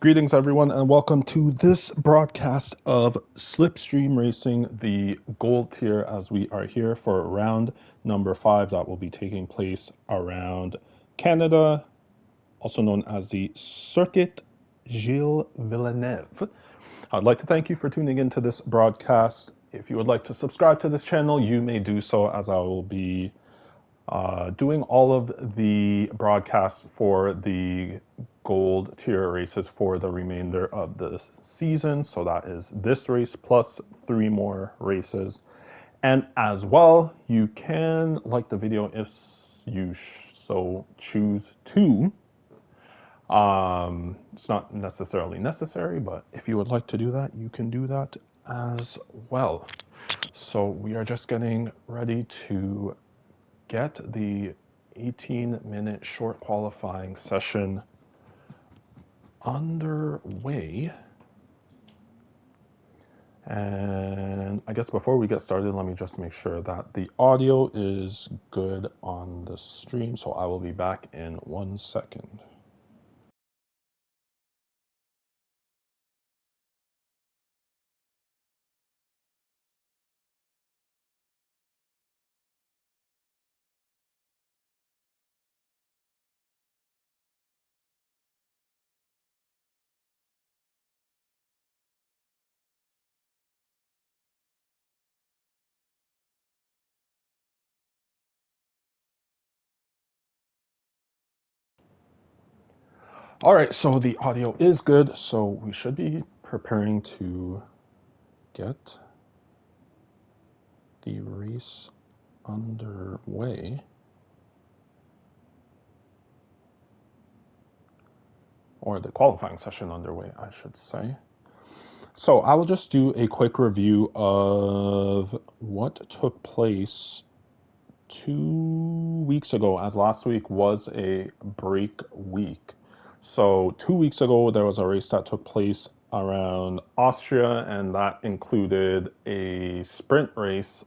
Greetings, everyone, and welcome to this broadcast of Slipstream Racing, the gold tier, as we are here for round number 5 that will be taking place around Canada, also known as the Circuit Gilles Villeneuve. I'd like to thank you for tuning into this broadcast. If you would like to subscribe to this channel, you may do so, as I will be doing all of the broadcasts for the gold tier races for the remainder of the season. So that is this race plus 3 more races. And as well, you can like the video if you so choose to. It's not necessarily necessary, but if you would like to do that, you can do that as well. So we are just getting ready to get the 18-minute short qualifying session underway. And I guess before we get started, let me just make sure that the audio is good on the stream. So I will be back in 1 second. All right, so the audio is good, so we should be preparing to get the race underway. Or the qualifying session underway, I should say. So I will just do a quick review of what took place 2 weeks ago, as last week was a break week. So 2 weeks ago, there was a race that took place around Austria, and that included a sprint race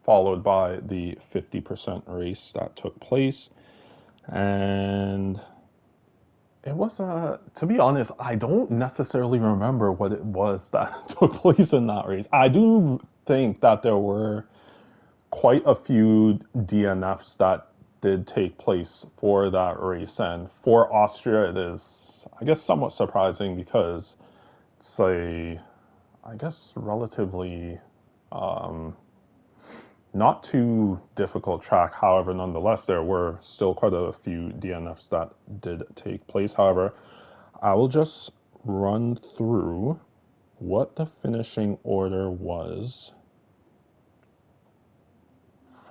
followed by the 50% race that took place. And it was, to be honest, I don't necessarily remember what it was that took place in that race. I do think that there were quite a few DNFs that did take place for that race. And for Austria, it is, I guess, somewhat surprising because it's a, I guess, relatively not too difficult track. However, nonetheless, there were still quite a few DNFs that did take place. However, I will just run through what the finishing order was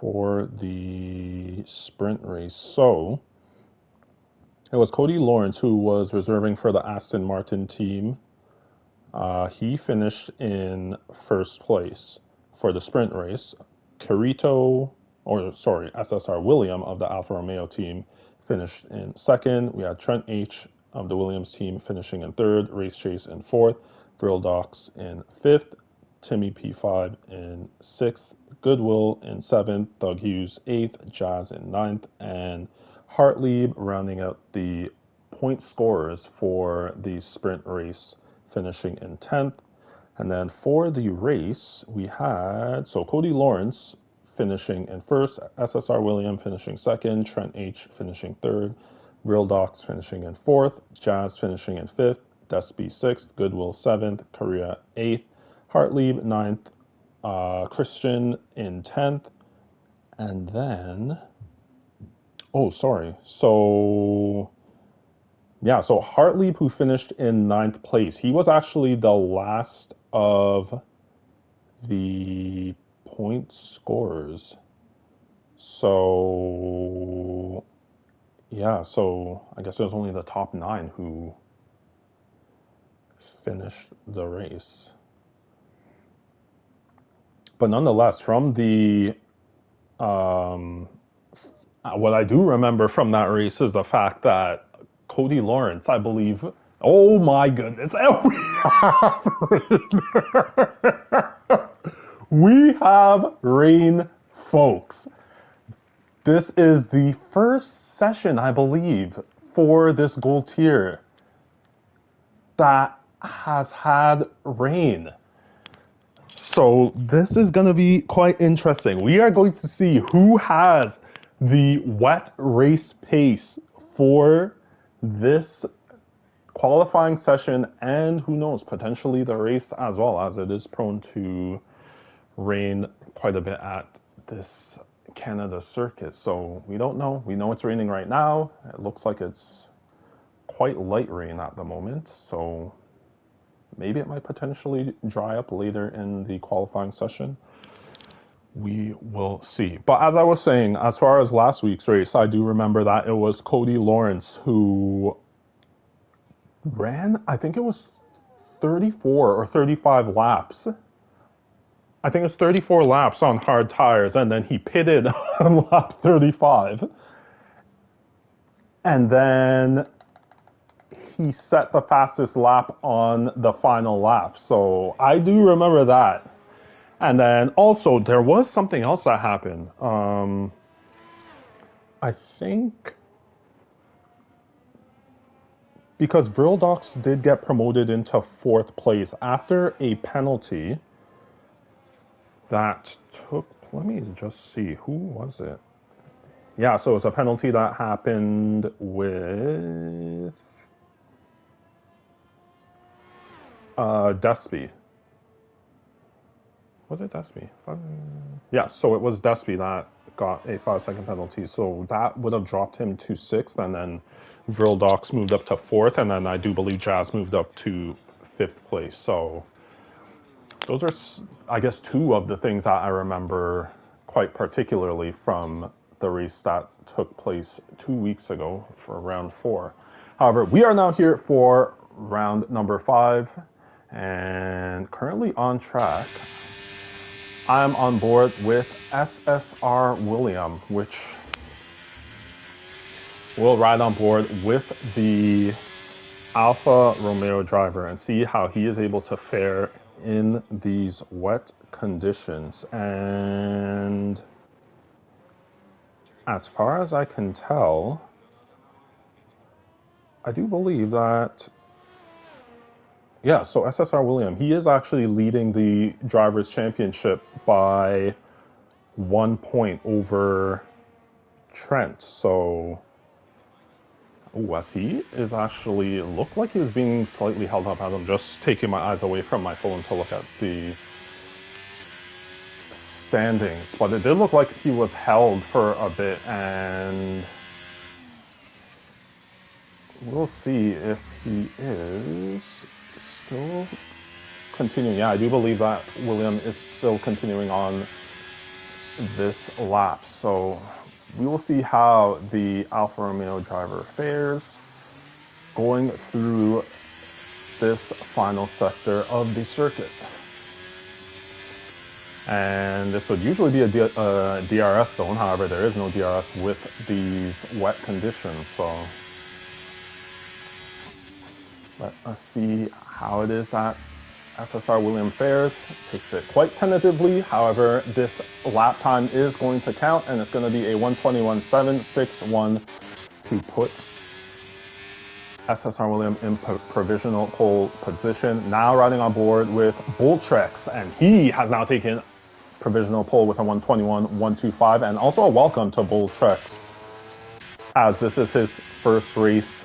for the sprint race. So it was Cody Lawrence who was reserving for the Aston Martin team. He finished in first place for the sprint race. SSR William of the Alfa Romeo team finished in second. We had Trent H of the Williams team finishing in third, Race Chase in fourth, Thrill Docs in fifth, Timmy P5 in sixth, Goodwill in seventh, Doug Hughes eighth, Jazz in ninth, and Hartlieb rounding out the point scorers for the sprint race, finishing in 10th. And then for the race, we had, so Cody Lawrence finishing in first, SSR William finishing second, Trent H finishing third, Real Docs finishing in fourth, Jazz finishing in fifth, Despy sixth, Goodwill seventh, Korea eighth, Hartlieb ninth, Christian in 10th, and then, so Hartlieb, who finished in 9th place, he was actually the last of the point scorers. So, so I guess it was only the top 9 who finished the race. But nonetheless, from the, what I do remember from that race is the fact that Cody Lawrence, I believe, oh my goodness, we have rain, folks. This is the first session, I believe, for this gold tier. that has had rain. So this is going to be quite interesting. We are going to see who has the wet race pace for this qualifying session, and who knows, potentially the race as well, as it is prone to rain quite a bit at this Canada circuit. So we don't know. We know it's raining right now. It looks like it's quite light rain at the moment. So maybe it might potentially dry up later in the qualifying session. We will see. But as I was saying, as far as last week's race, I do remember that it was Cody Lawrence who ran, I think it was 34 or 35 laps. I think it's 34 laps on hard tires, and then he pitted on lap 35. And then he set the fastest lap on the final lap. So I do remember that. And then also there was something else that happened. I think because Viraldox did get promoted into 4th place after a penalty that took, let me just see, who was it? Yeah, so it was a penalty that happened with Despy. Was it Despy? Yeah, so it was Despy that got a 5-second penalty. So that would have dropped him to 6th, and then Viraldox moved up to 4th, and then I do believe Jazz moved up to 5th place. So those are, I guess, 2 of the things that I remember quite particularly from the race that took place 2 weeks ago for round 4. However, we are now here for round number 5, and currently on track, I'm on board with SSR William, which will ride on board with the Alfa Romeo driver and see how he is able to fare in these wet conditions. And as far as I can tell, I do believe that, yeah, so SSR William, he is actually leading the Drivers' Championship by 1 point over Trent. So, as he is actually, looked like he was being slightly held up, as I'm just taking my eyes away from my phone to look at the standings. But it did look like he was held for a bit, and we'll see if he is still continuing. Yeah, I do believe that William is still continuing on this lap. So we will see how the Alfa Romeo driver fares going through this final sector of the circuit. And this would usually be a DRS zone. However, there is no DRS with these wet conditions. So let us see how it is that SSR William fares. Takes it quite tentatively. However, this lap time is going to count, and it's going to be a 1:21.761 to put SSR William in provisional pole position. Now riding on board with Boltrex, and he has now taken provisional pole with a 1:21.125, and also a welcome to Boltrex, as this is his first race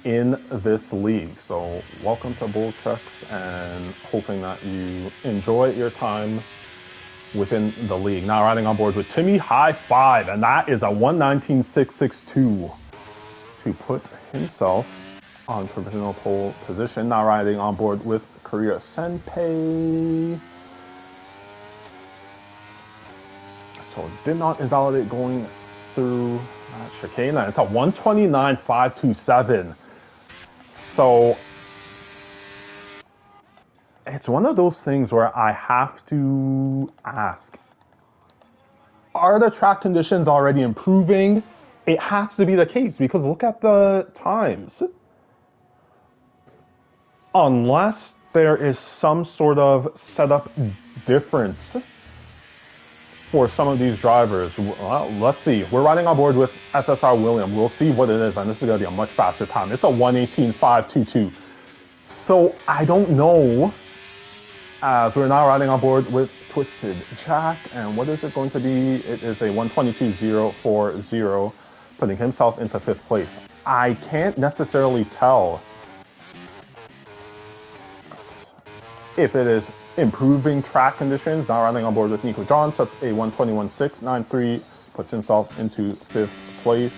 in this league. So welcome to Boltrex, and hoping that you enjoy your time within the league. Now riding on board with Timmy, high 5, and that is a 1:19.662 to put himself on provisional pole position. Now riding on board with Korea Senpei. So did not invalidate going through that chicane. It's a 1:29.527. So it's one of those things where I have to ask, are the track conditions already improving? It has to be the case, because look at the times. Unless there is some sort of setup difference for some of these drivers. Well, let's see. We're riding on board with SSR William. We'll see what it is, and this is going to be a much faster time. It's a 1:18.522. So I don't know, as we're now riding on board with Twisted Jack, and what is it going to be? It is a 122.040, putting himself into 5th place. I can't necessarily tell if it is improving track conditions. Now riding on board with Nico John, sets a 121.693, puts himself into 5th place.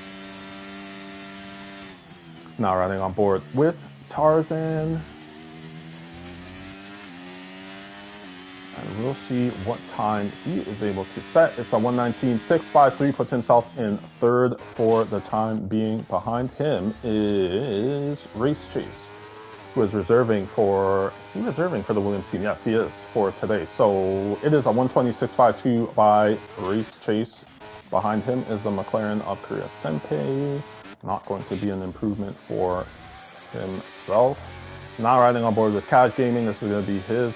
Now riding on board with Tarzan. And we'll see what time he is able to set. It's a 119.653, puts himself in 3rd for the time being. Behind him is Race Chase, who is reserving for the Williams team. Yes, he is, for today. So it is a 126.52 by Race Chase. Behind him is the McLaren of Korea Senpei. Not going to be an improvement for himself. Now riding on board with Cash Gaming. This is going to be his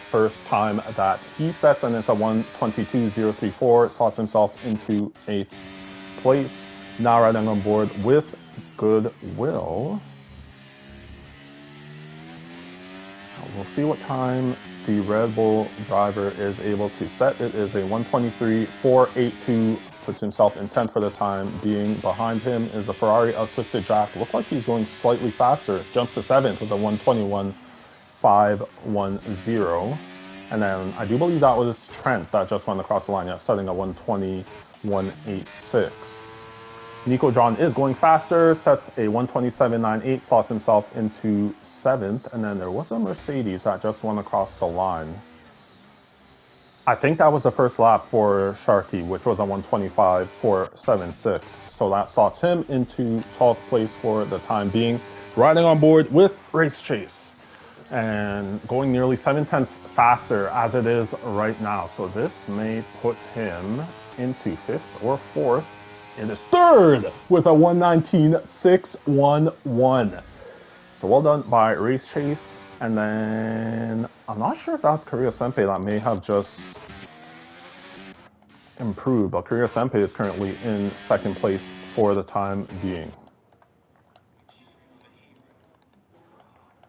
first time that he sets, and it's a 122.034. Slots himself into 8th place. Now riding on board with Goodwill. We'll see what time the Red Bull driver is able to set. It is a 123.482, puts himself in 10th for the time being. Behind him is a Ferrari of Twisted Jack. Looks like he's going slightly faster. Jumps to 7th with a 121.510. And then I do believe that was Trent that just went across the line, yeah, setting a 120.186. Nico John is going faster, sets a 127.98, slots himself into 7th. And then there was a Mercedes that just went across the line. I think that was the first lap for Sharky, which was a 125.476. So that slots him into 12th place for the time being. Riding on board with Race Chase, and going nearly 7/10 faster as it is right now. So this may put him into 5th or 4th. It is 3rd with a 119.611. So well done by Race Chase. And then I'm not sure if that's Korea Senpei that may have just improved, but Korea Senpei is currently in 2nd place for the time being.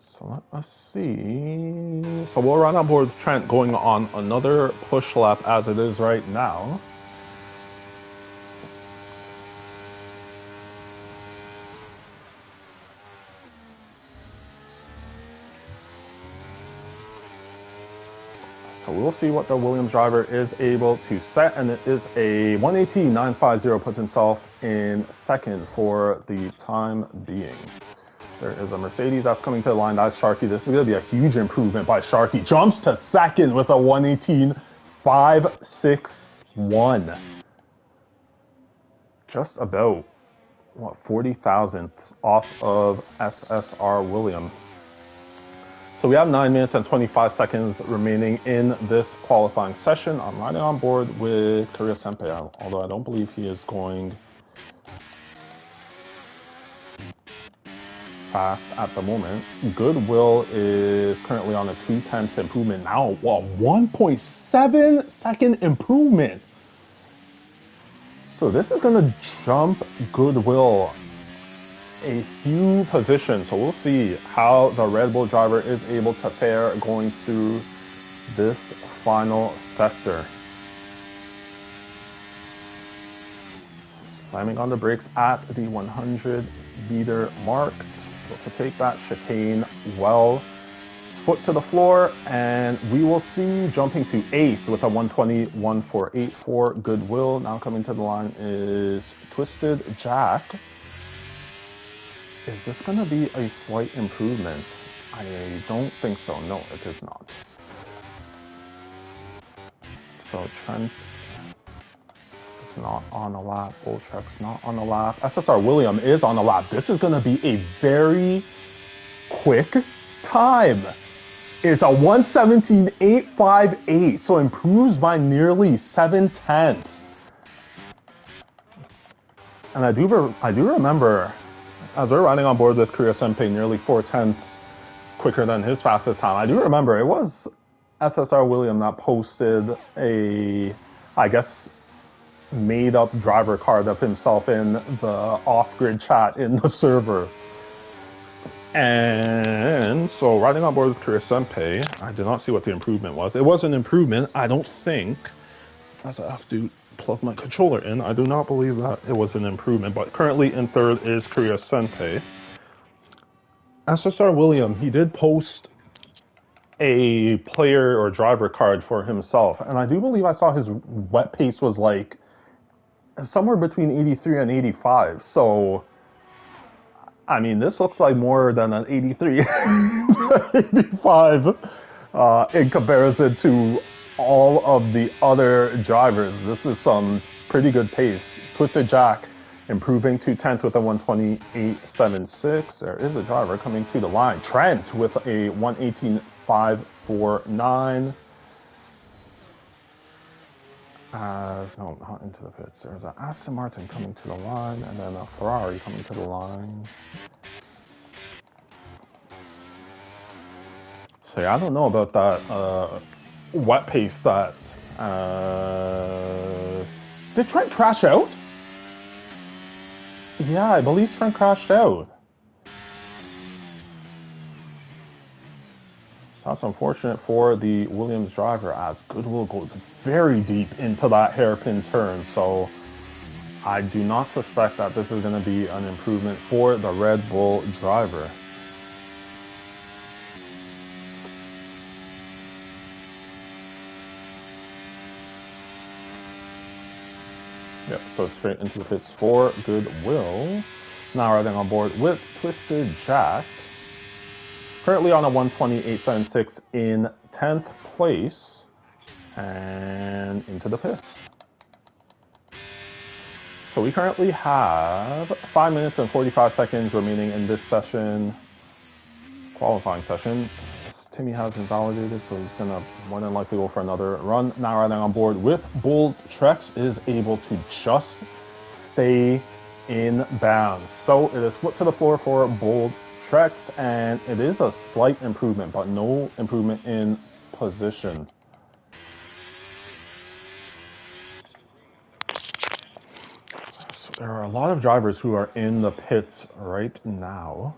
So let us see. So we'll run on board with Trent going on another push lap as it is right now. So we'll see what the Williams driver is able to set, and it is a 118.950, puts himself in 2nd for the time being. There is a Mercedes that's coming to the line. That's Sharky. This is going to be a huge improvement by Sharky. Jumps to 2nd with a 118.561. Just about, 40 thousandths off of SSR Williams. So we have 9 minutes and 25 seconds remaining in this qualifying session. I'm riding on board with Korea Senpei, although I don't believe he is going fast at the moment. Goodwill is currently on a 2/10 improvement now. Wow, 1.7 second improvement. So this is going to jump Goodwill a few positions. So we'll see how the Red Bull driver is able to fare going through this final sector. Slamming on the brakes at the 100-meter mark. So to take that chicane well. Foot to the floor, and we will see jumping to 8th with a 120.1484 Goodwill. Now coming to the line is Twisted Jack. Is this going to be a slight improvement? I don't think so. No, it is not. So Trent is not on a lap. Boltrek's not on a lap. SSR William is on a lap. This is going to be a very quick time. It's a 117.858, so improves by nearly 7/10. And I do remember, as we're riding on board with Korea Senpei, nearly 4/10 quicker than his fastest time. I do remember it was SSR William that posted a, I guess, made-up driver card of himself in the off-grid chat in the server. And in. So riding on board with Korea Senpai, I did not see what the improvement was. It was an improvement, I don't think, as I have to plug my controller in. I do not believe that it was an improvement, but currently in third is Korea Senpai. SSR William, he did post a player or driver card for himself, and I do believe I saw his wet pace was like somewhere between 83 and 85. So I mean, this looks like more than an 83, 85 in comparison to all of the other drivers. This is some pretty good pace. Twisted Jack improving to 10th with a 128.76. There is a driver coming to the line. Trent with a 118.549. No, not into the pits. There's an Aston Martin coming to the line, and then a Ferrari coming to the line. So yeah, I don't know about that wet pace that... Did Trent crash out? Yeah, I believe Trent crashed out. That's unfortunate for the Williams driver, as Goodwill goes very deep into that hairpin turn. So I do not suspect that this is going to be an improvement for the Red Bull driver. Yep, so straight into the pits for Goodwill. Now riding on board with Twisted Jack. Currently on a 128.76 in 10th place. And into the pits. So we currently have 5 minutes and 45 seconds remaining in this session, qualifying session. Timmy has invalidated, so he's gonna more than likely go for another run. Now riding on board with Bold Trex is able to just stay in bounds. So it is flipped to the floor for Bold Trex, and it is a slight improvement, but no improvement in position. So there are a lot of drivers who are in the pits right now.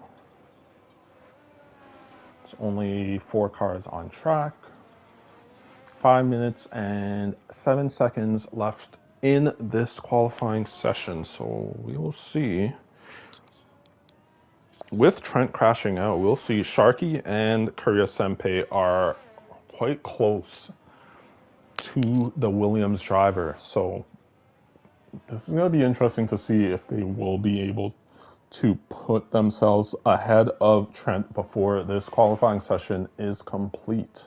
It's only 4 cars on track. 5 minutes and 7 seconds left in this qualifying session. So we will see. With Trent crashing out, we'll see Sharky and Korea Senpai are quite close to the Williams driver. So this is going to be interesting to see if they will be able to put themselves ahead of Trent before this qualifying session is complete.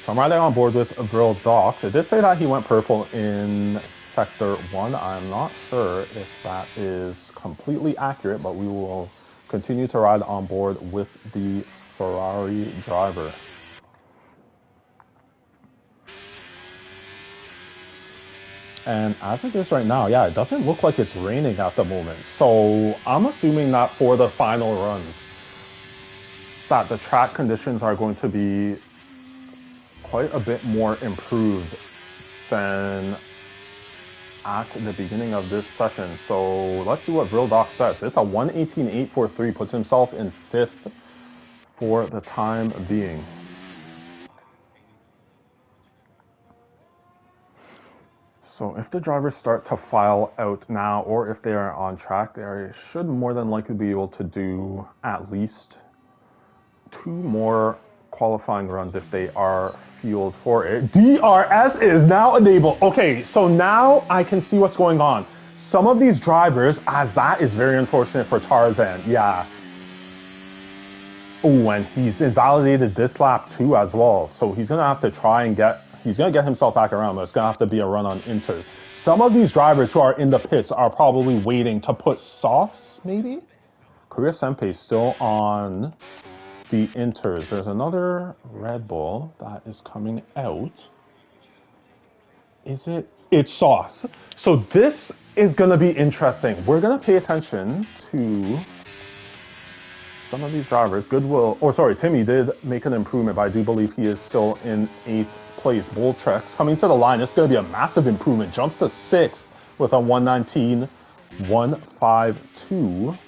So I'm riding on board with Grill Docs. It did say that he went purple in Sector 1. I'm not sure if that is completely accurate, but we will continue to ride on board with the Ferrari driver. And as it is right now, yeah, it doesn't look like it's raining at the moment. So I'm assuming that for the final runs, that the track conditions are going to be quite a bit more improved than at the beginning of this session. So let's see what Real Doc says. It's a 118.843, puts himself in 5th for the time being. So if the drivers start to file out now, or if they are on track, they should more than likely be able to do at least 2 more qualifying runs if they are fueled for it. DRS is now enabled. Okay, so now I can see what's going on. Some of these drivers, as that is very unfortunate for Tarzan, yeah. Oh, and he's invalidated this lap too as well. So he's gonna have to try and he's gonna get himself back around, but it's gonna have to be a run on Inter. Some of these drivers who are in the pits are probably waiting to put softs, maybe? Korea Senpai is still on the Inters. There's another Red Bull that is coming out. Is it? It's sauce. So this is gonna be interesting. We're gonna pay attention to some of these drivers. Goodwill, or sorry, Timmy did make an improvement, but I do believe he is still in 8th place. Bulltrex coming to the line. It's going to be a massive improvement. Jumps to 6th with a 119.1. 152.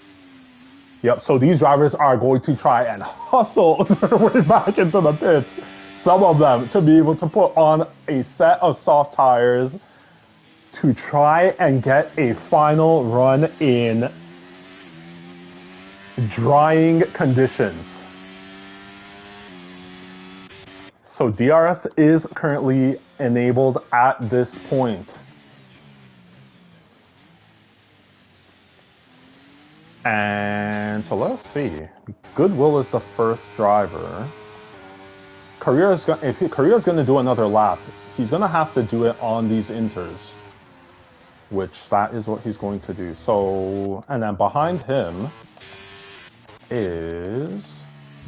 Yep, so these drivers are going to try and hustle their way back into the pits. Some of them to be able to put on a set of soft tires to try and get a final run in drying conditions. So DRS is currently enabled at this point. And so let's see. Goodwill is the first driver. If Korea's going to do another lap, he's going to have to do it on these inters, which that is what he's going to do. So, and then behind him is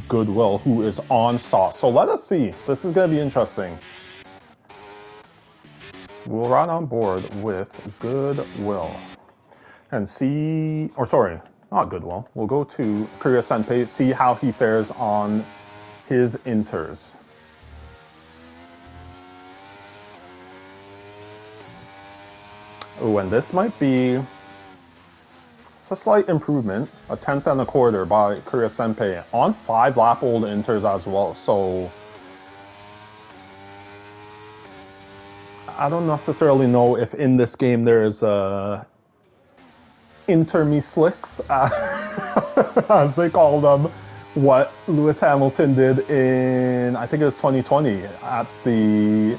Goodwill, who is on stop. So let us see. This is going to be interesting. We'll ride on board with Goodwill and see, or sorry, not Goodwill. We'll go to Korea Senpei, see how he fares on his inters. Oh, and this might be a slight improvement, a 10th and a quarter by Korea Senpei on 5-lap-old inters as well. So I don't necessarily know if in this game there's intermi slicks, as they call them, what Lewis Hamilton did in, I think it was 2020 at the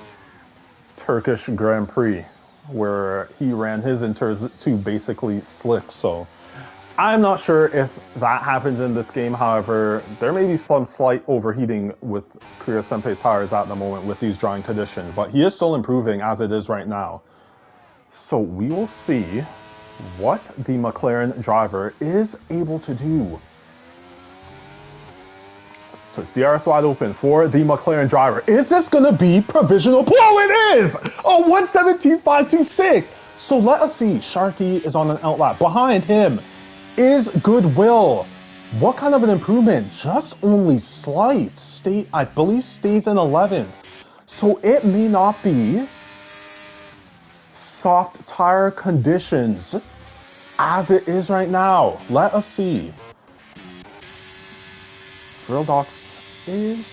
Turkish Grand Prix, where he ran his inters to basically slicks. So I'm not sure if that happens in this game. However, there may be some slight overheating with Korea Senpei's tires at the moment with these drying conditions, but he is still improving as it is right now. So we will see what the McLaren driver is able to do. So it's DRS wide open for the McLaren driver. Is this going to be provisional? Oh, it is! Oh, 117.526. So let us see. Sharky is on an outlap. Behind him is Goodwill. What kind of an improvement? Just only slight. I believe stays in 11th. So it may not be soft tire conditions as it is right now. Let us see. Drill Docks is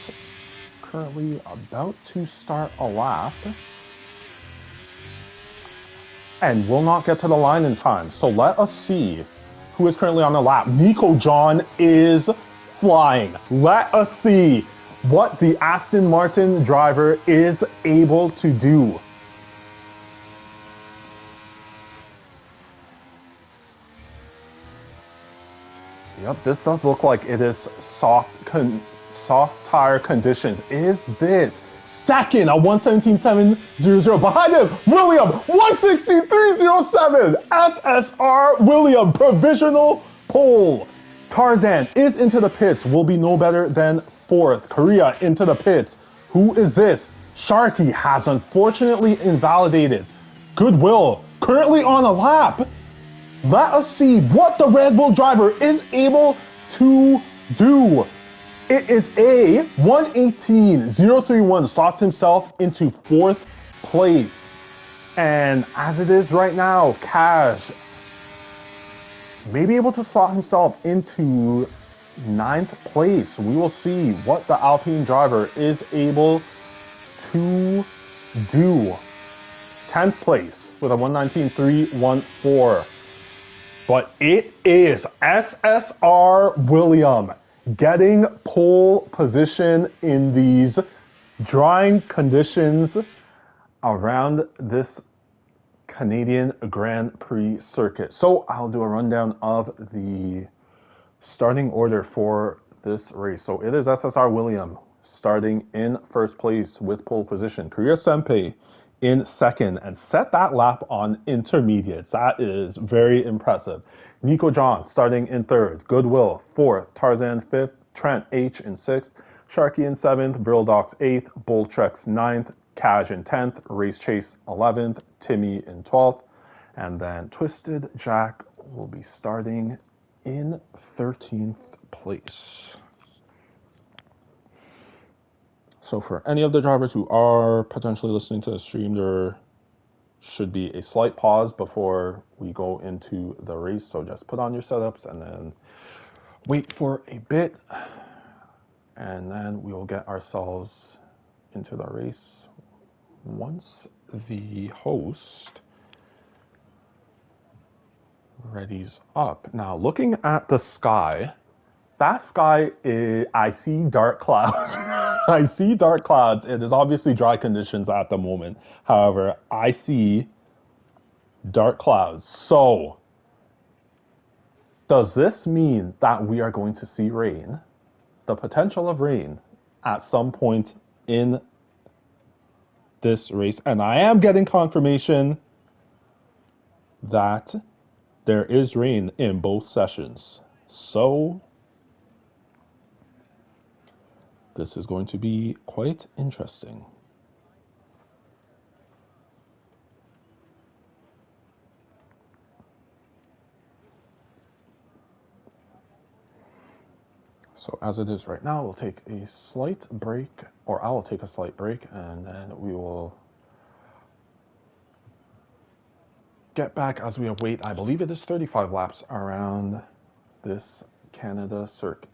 currently about to start a lap and will not get to the line in time. So let us see who is currently on the lap. Nico John is flying. Let us see what the Aston Martin driver is able to do. Yep, this does look like it is soft tire conditions. Is this second at 117.700? Behind him, William, 163.07. SSR William, provisional pole. Tarzan is into the pits, will be no better than 4th. Korea into the pits. Who is this? Sharky has unfortunately invalidated. Goodwill currently on a lap. Let us see what the Red Bull driver is able to do. It is a 118.031, slots himself into 4th place. And as it is right now, Cash may be able to slot himself into 9th place. We will see what the Alpine driver is able to do. 10th place with a 119.314. But it is SSR William getting pole position in these drying conditions around this Canadian Grand Prix circuit. So I'll do a rundown of the starting order for this race. So it is SSR William starting in 1st place with pole position. Korea Senpei in 2nd and set that lap on intermediates. That is very impressive. Nico John starting in 3rd. Goodwill 4th. Tarzan 5th. Trent H in 6th. Sharky in 7th. Brildox 8th. Bulltrex 9th. Cash in 10th. Race Chase 11th. Timmy in 12th. And then Twisted Jack will be starting in 13th place. So for any of the drivers who are potentially listening to the stream, there should be a slight pause before we go into the race. So just put on your setups and then wait for a bit, and then we will get ourselves into the race once the host readies up. Now, looking at the sky, that sky is, I see dark clouds. I see dark clouds. It is obviously dry conditions at the moment. However, I see dark clouds. So, does this mean that we are going to see rain? The potential of rain at some point in this race. And I am getting confirmation that there is rain in both sessions. So, this is going to be quite interesting. So as it is right now, we'll take a slight break, or I will take a slight break, and then we will get back as we await, I believe it is 35 laps around this Canada circuit.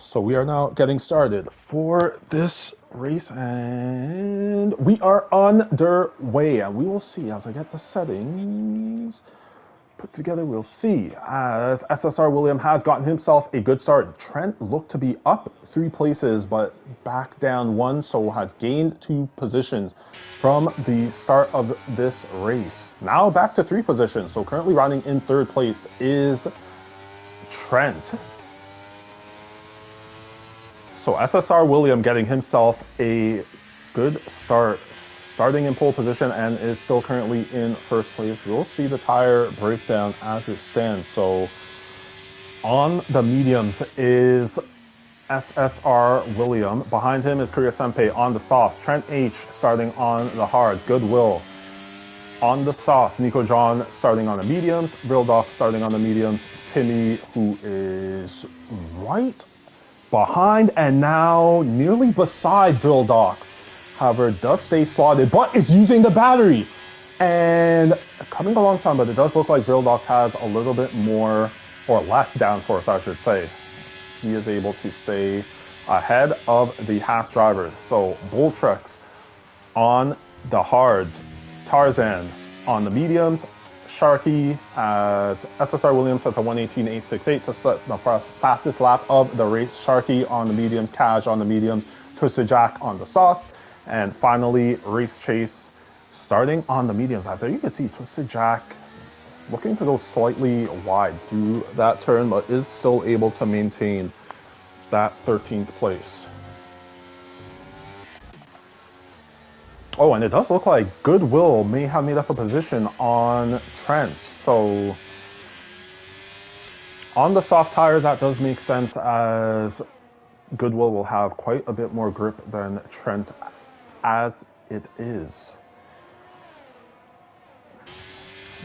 So we are now getting started for this race, and we are underway. And we will see as I get the settings put together. We'll see as SSR William has gotten himself a good start. Trent looked to be up 3 places, but back down 1, so has gained 2 positions from the start of this race. Now back to 3 positions. So currently riding in 3rd place is Trent. So SSR William getting himself a good start, starting in pole position, and is still currently in 1st place. We'll see the tire breakdown as it stands. So on the mediums is SSR William. Behind him is Korea Senpei on the softs. Trent H starting on the hards. Goodwill on the softs. Nico John starting on the mediums. Brildock starting on the mediums. Timmy, who is right behind and now nearly beside Brildox. However, does stay slotted, but it's using the battery. And coming alongside, but it does look like Brildox has a little bit more, or less downforce, I should say. He is able to stay ahead of the Haas drivers. So Bulltrex on the hards, Tarzan on the mediums, Sharky as SSR Williams at the 1:18.868 to set the fastest lap of the race. Sharky on the mediums, Kaj on the mediums, Twisted Jack on the sauce, and finally Race Chase starting on the mediums. Out there you can see Twisted Jack looking to go slightly wide through that turn, but is still able to maintain that 13th place. Oh, and it does look like Goodwill may have made up a position on Trent. So on the soft tire, that does make sense, as Goodwill will have quite a bit more grip than Trent as it is.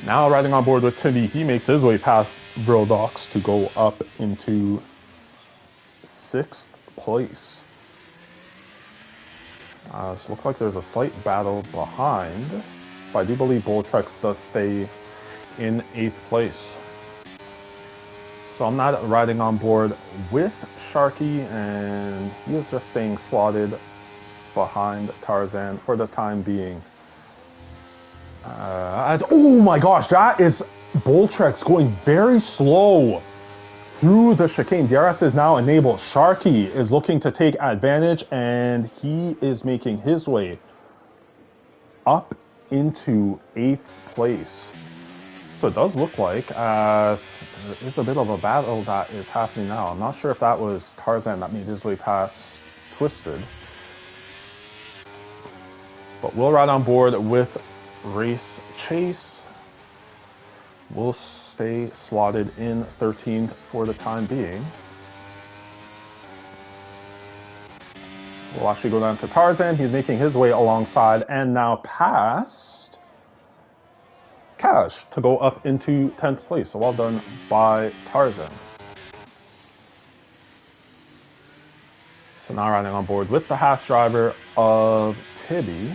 Now riding on board with Timmy, he makes his way past Brildox to go up into 6th place. So looks like there's a slight battle behind, but I do believe Bulltrex does stay in 8th place. So I'm not riding on board with Sharky, and he is just staying slotted behind Tarzan for the time being. Oh my gosh, that is Bulltrex going very slow through the chicane. DRS is now enabled. Sharky is looking to take advantage, and he is making his way up into 8th place. So it does look like there is a bit of a battle that is happening now. I'm not sure if that was Tarzan that made his way past Twisted. But we'll ride on board with Race Chase. will stay slotted in 13th for the time being. We'll actually go down to Tarzan. He's making his way alongside and now past Cash to go up into 10th place. So well done by Tarzan. So now riding on board with the Haas driver of Tibby.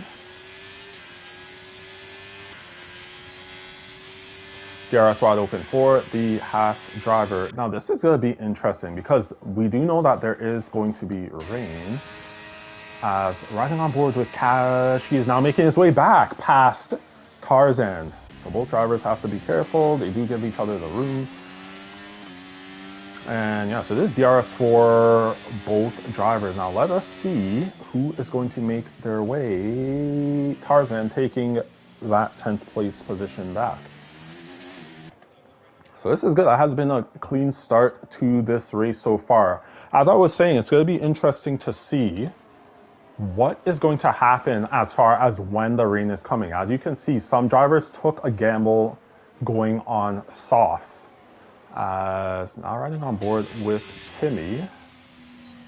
DRS wide open for the Haas driver. Now this is going to be interesting because we do know that there is going to be rain. As riding on board with Cash, he is now making his way back past Tarzan. So both drivers have to be careful. They do give each other the room. And yeah, so this is DRS for both drivers. Now let us see who is going to make their way. Tarzan taking that 10th place position back. So this is good. That has been a clean start to this race so far. As I was saying, it's going to be interesting to see what is going to happen as far as when the rain is coming. As you can see, some drivers took a gamble going on softs. As now riding on board with Timmy,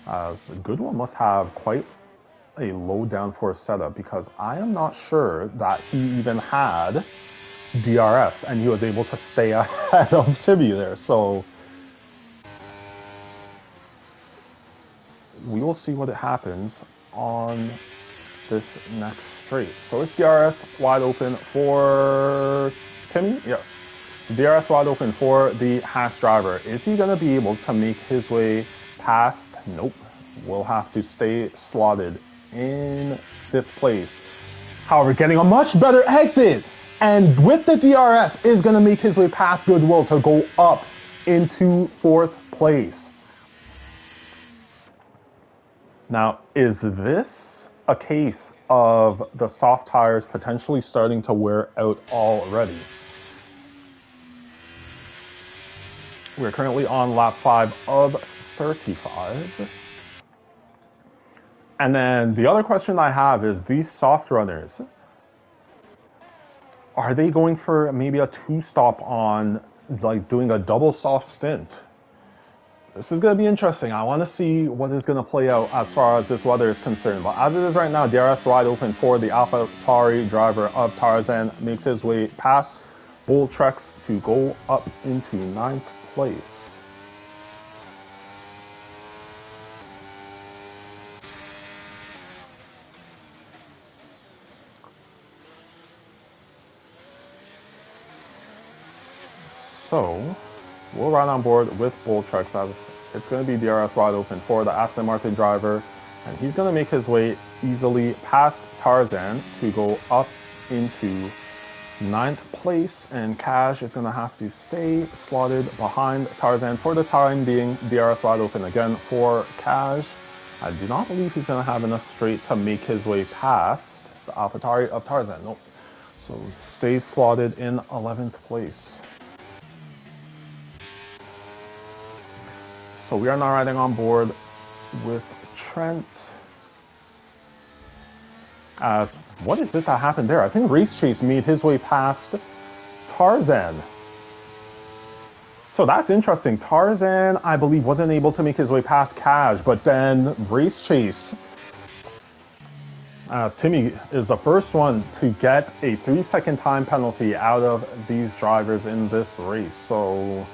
as Goodwill must have quite a low downforce setup because I am not sure that he even had DRS and he was able to stay ahead of Timmy there. So we will see what happens on this next straight. So it's DRS wide open for Timmy. Yes. DRS wide open for the Haas driver. Is he going to be able to make his way past? Nope. Will have to stay slotted in 5th place. However, getting a much better exit. And with the DRS, is going to make his way past Goodwill to go up into 4th place. Now, is this a case of the soft tires potentially starting to wear out already? We're currently on lap 5 of 35. And then the other question I have is these soft runners, are they going for maybe a 2-stop on like doing a double soft stint? This is going to be interesting. I want to see what is going to play out as far as this weather is concerned. But as it is right now, DRS wide open for the AlphaTauri driver of Tarzan. Makes his way past Bull Treks to go up into 9th place. So we'll ride on board with Bull Treks as it's going to be DRS wide open for the Aston Martin driver. And he's going to make his way easily past Tarzan to go up into 9th place. And Cash is going to have to stay slotted behind Tarzan for the time being. DRS wide open again for Cash. I do not believe he's going to have enough straight to make his way past the AlphaTauri of Tarzan. Nope. So stays slotted in 11th place. So we are now riding on board with Trent. What is it that happened there? I think Race Chase made his way past Tarzan. So that's interesting. Tarzan, I believe, wasn't able to make his way past Cash, but then Race Chase, as Timmy is the first one to get a 3-second time penalty out of these drivers in this race. So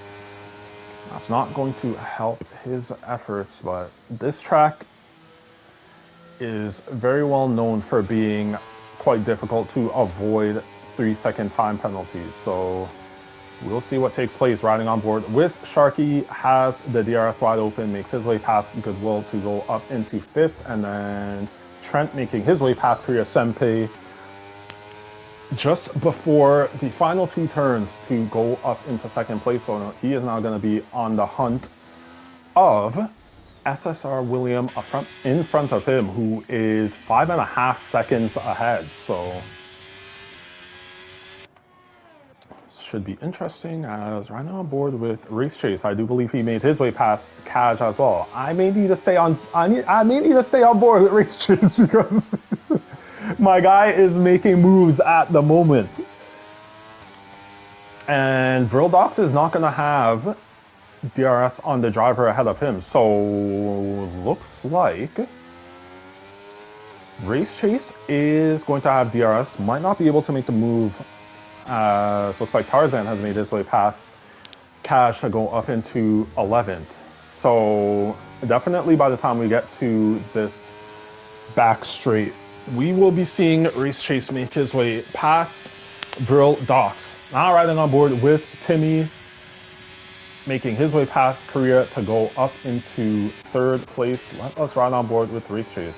that's not going to help his efforts, but this track is very well known for being quite difficult to avoid 3-second time penalties. So we'll see what takes place riding on board with Sharky. Has the DRS wide open, makes his way past Goodwill to go up into 5th, and then Trent making his way past Korea Senpei just before the final 2 turns to go up into 2nd place. So he is now going to be on the hunt of SSR William in front of him, who is 5.5 seconds ahead. So should be interesting as right now on board with Race Chase. I do believe he made his way past Kaj as well. I may need to stay on. I may need to stay on board with Race Chase because my guy is making moves at the moment. And Brildox is not going to have DRS on the driver ahead of him. So looks like Race Chase is going to have DRS. Might not be able to make the move. Looks like Tarzan has made his way past Cash to go up into 11th. So definitely by the time we get to this back straight, we will be seeing Race Chase make his way past Brildox. Now riding on board with Timmy, making his way past Korea to go up into 3rd place. Let us ride on board with Race Chase.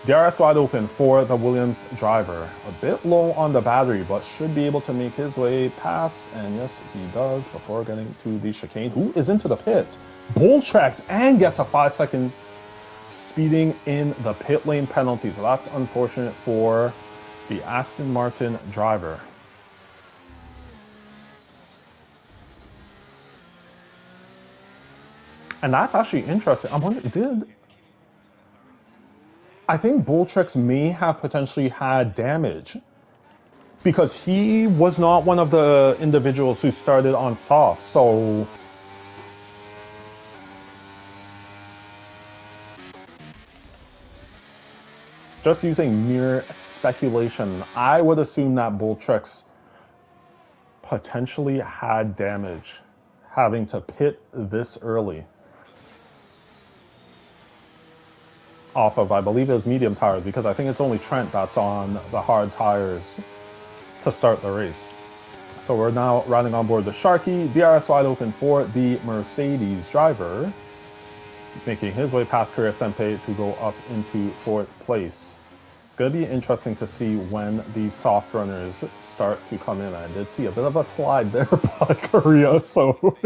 DRS wide open for the Williams driver. A bit low on the battery, but should be able to make his way past. And yes, he does before getting to the chicane. Who is into the pits? Bull tracks and gets a 5-second speeding in the pit lane penalty. So that's unfortunate for the Aston Martin driver. And that's actually interesting. I'm wondering, I think Boltrex may have potentially had damage because he was not one of the individuals who started on soft. So just using mere speculation, I would assume that Boltrex potentially had damage having to pit this early. Off of, I believe it was medium tires, because I think it's only Trent that's on the hard tires to start the race. So we're now riding on board the Sharky, DRS wide open for the Mercedes driver, making his way past Korea Senpei to go up into 4th place. It's going to be interesting to see when these soft runners start to come in. I did see a bit of a slide there by Korea, so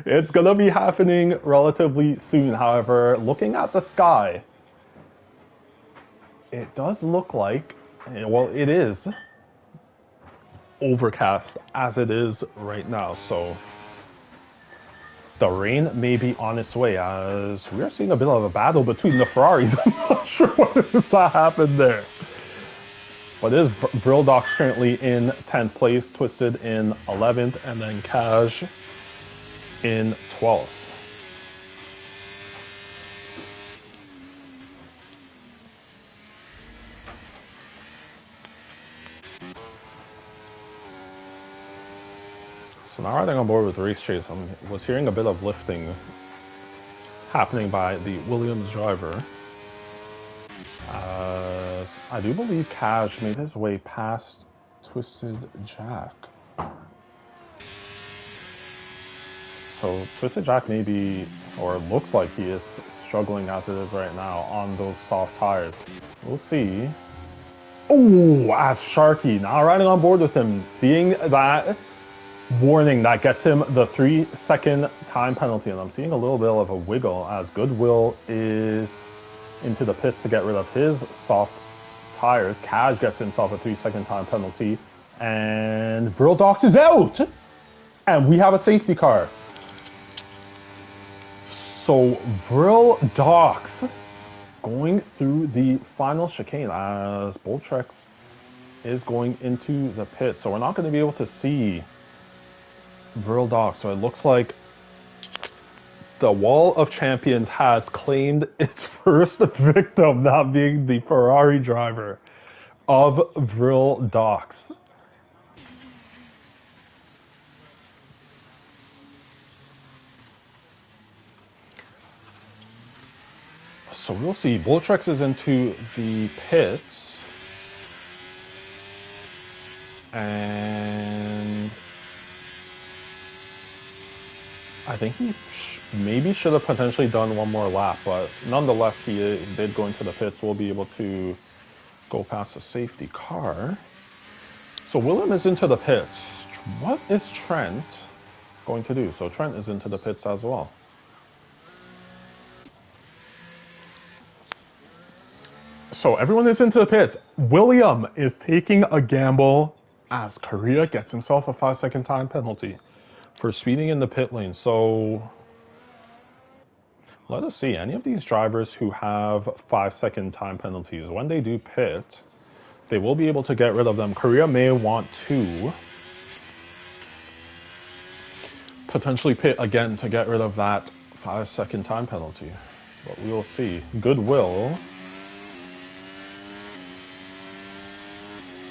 it's going to be happening relatively soon. However, looking at the sky, it does look like, well, it is overcast as it is right now. So the rain may be on its way as we are seeing a bit of a battle between the Ferraris. I'm not sure what that happened there. But it is Brildox currently in 10th place, Twisted in 11th, and then Cash in 12th. So now riding on board with Race Chase, I was hearing a bit of lifting happening by the Williams driver. I do believe Cash made his way past Twisted Jack. So Twisted Jack may be, or looks like he is struggling as it is right now on those soft tires. We'll see. Oh, as Sharky now riding on board with him, seeing that warning that gets him the 3-second time penalty, and I'm seeing a little bit of a wiggle as Goodwill is into the pits to get rid of his soft tires. Cash gets himself a 3-second time penalty, and Brildox is out, and we have a safety car. So Brildox going through the final chicane as Boltrex is going into the pit. So we're not going to be able to see Brildox. So it looks like the Wall of Champions has claimed its first victim, that being the Ferrari driver of Brildox. So we'll see. Boltrex is into the pits. And I think he maybe should have potentially done one more lap, but nonetheless, he did go into the pits. We'll be able to go past the safety car. So Willem is into the pits. What is Trent going to do? So Trent is into the pits as well. So everyone is into the pits. William is taking a gamble as Korea gets himself a 5-second time penalty for speeding in the pit lane. So let us see, any of these drivers who have 5-second time penalties, when they do pit, they will be able to get rid of them. Korea may want to potentially pit again to get rid of that 5-second time penalty. But we will see. Goodwill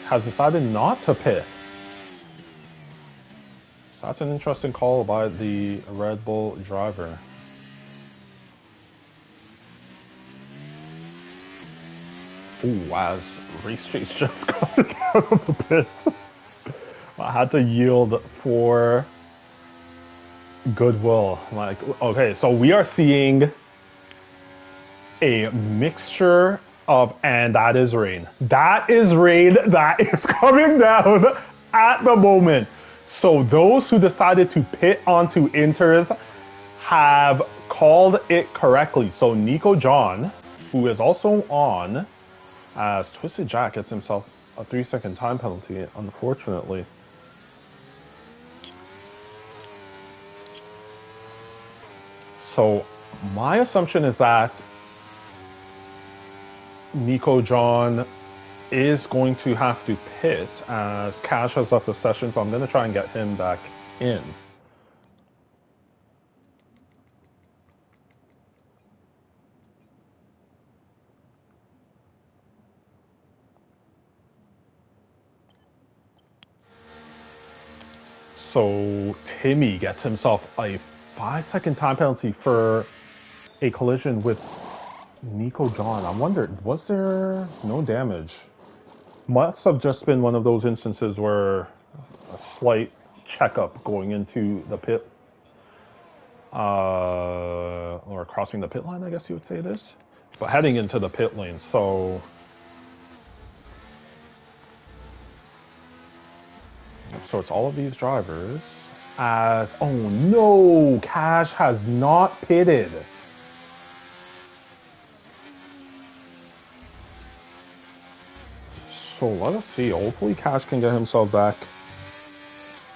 has decided not to pit. So that's an interesting call by the Red Bull driver. Ooh, as Race Chase just got out of the pits. I had to yield for Goodwill. Like, okay, so we are seeing a mixture of, and that is rain. That is rain that is coming down at the moment. So those who decided to pit onto Inters have called it correctly. So Nico John, who is also on, as Twisted Jack gets himself a 3-second time penalty, unfortunately. So my assumption is that Nico John is going to have to pit as Cash has left the session, so I'm going to try and get him back in. So Timmy gets himself a 5-second time penalty for a collision with Nico John. I wondered, was there no damage? Must have just been one of those instances where a slight checkup going into the pit, or crossing the pit line, I guess you would say it is. But heading into the pit lane, so it's all of these drivers as, oh no, Cash has not pitted. So let us see. Hopefully Cash can get himself back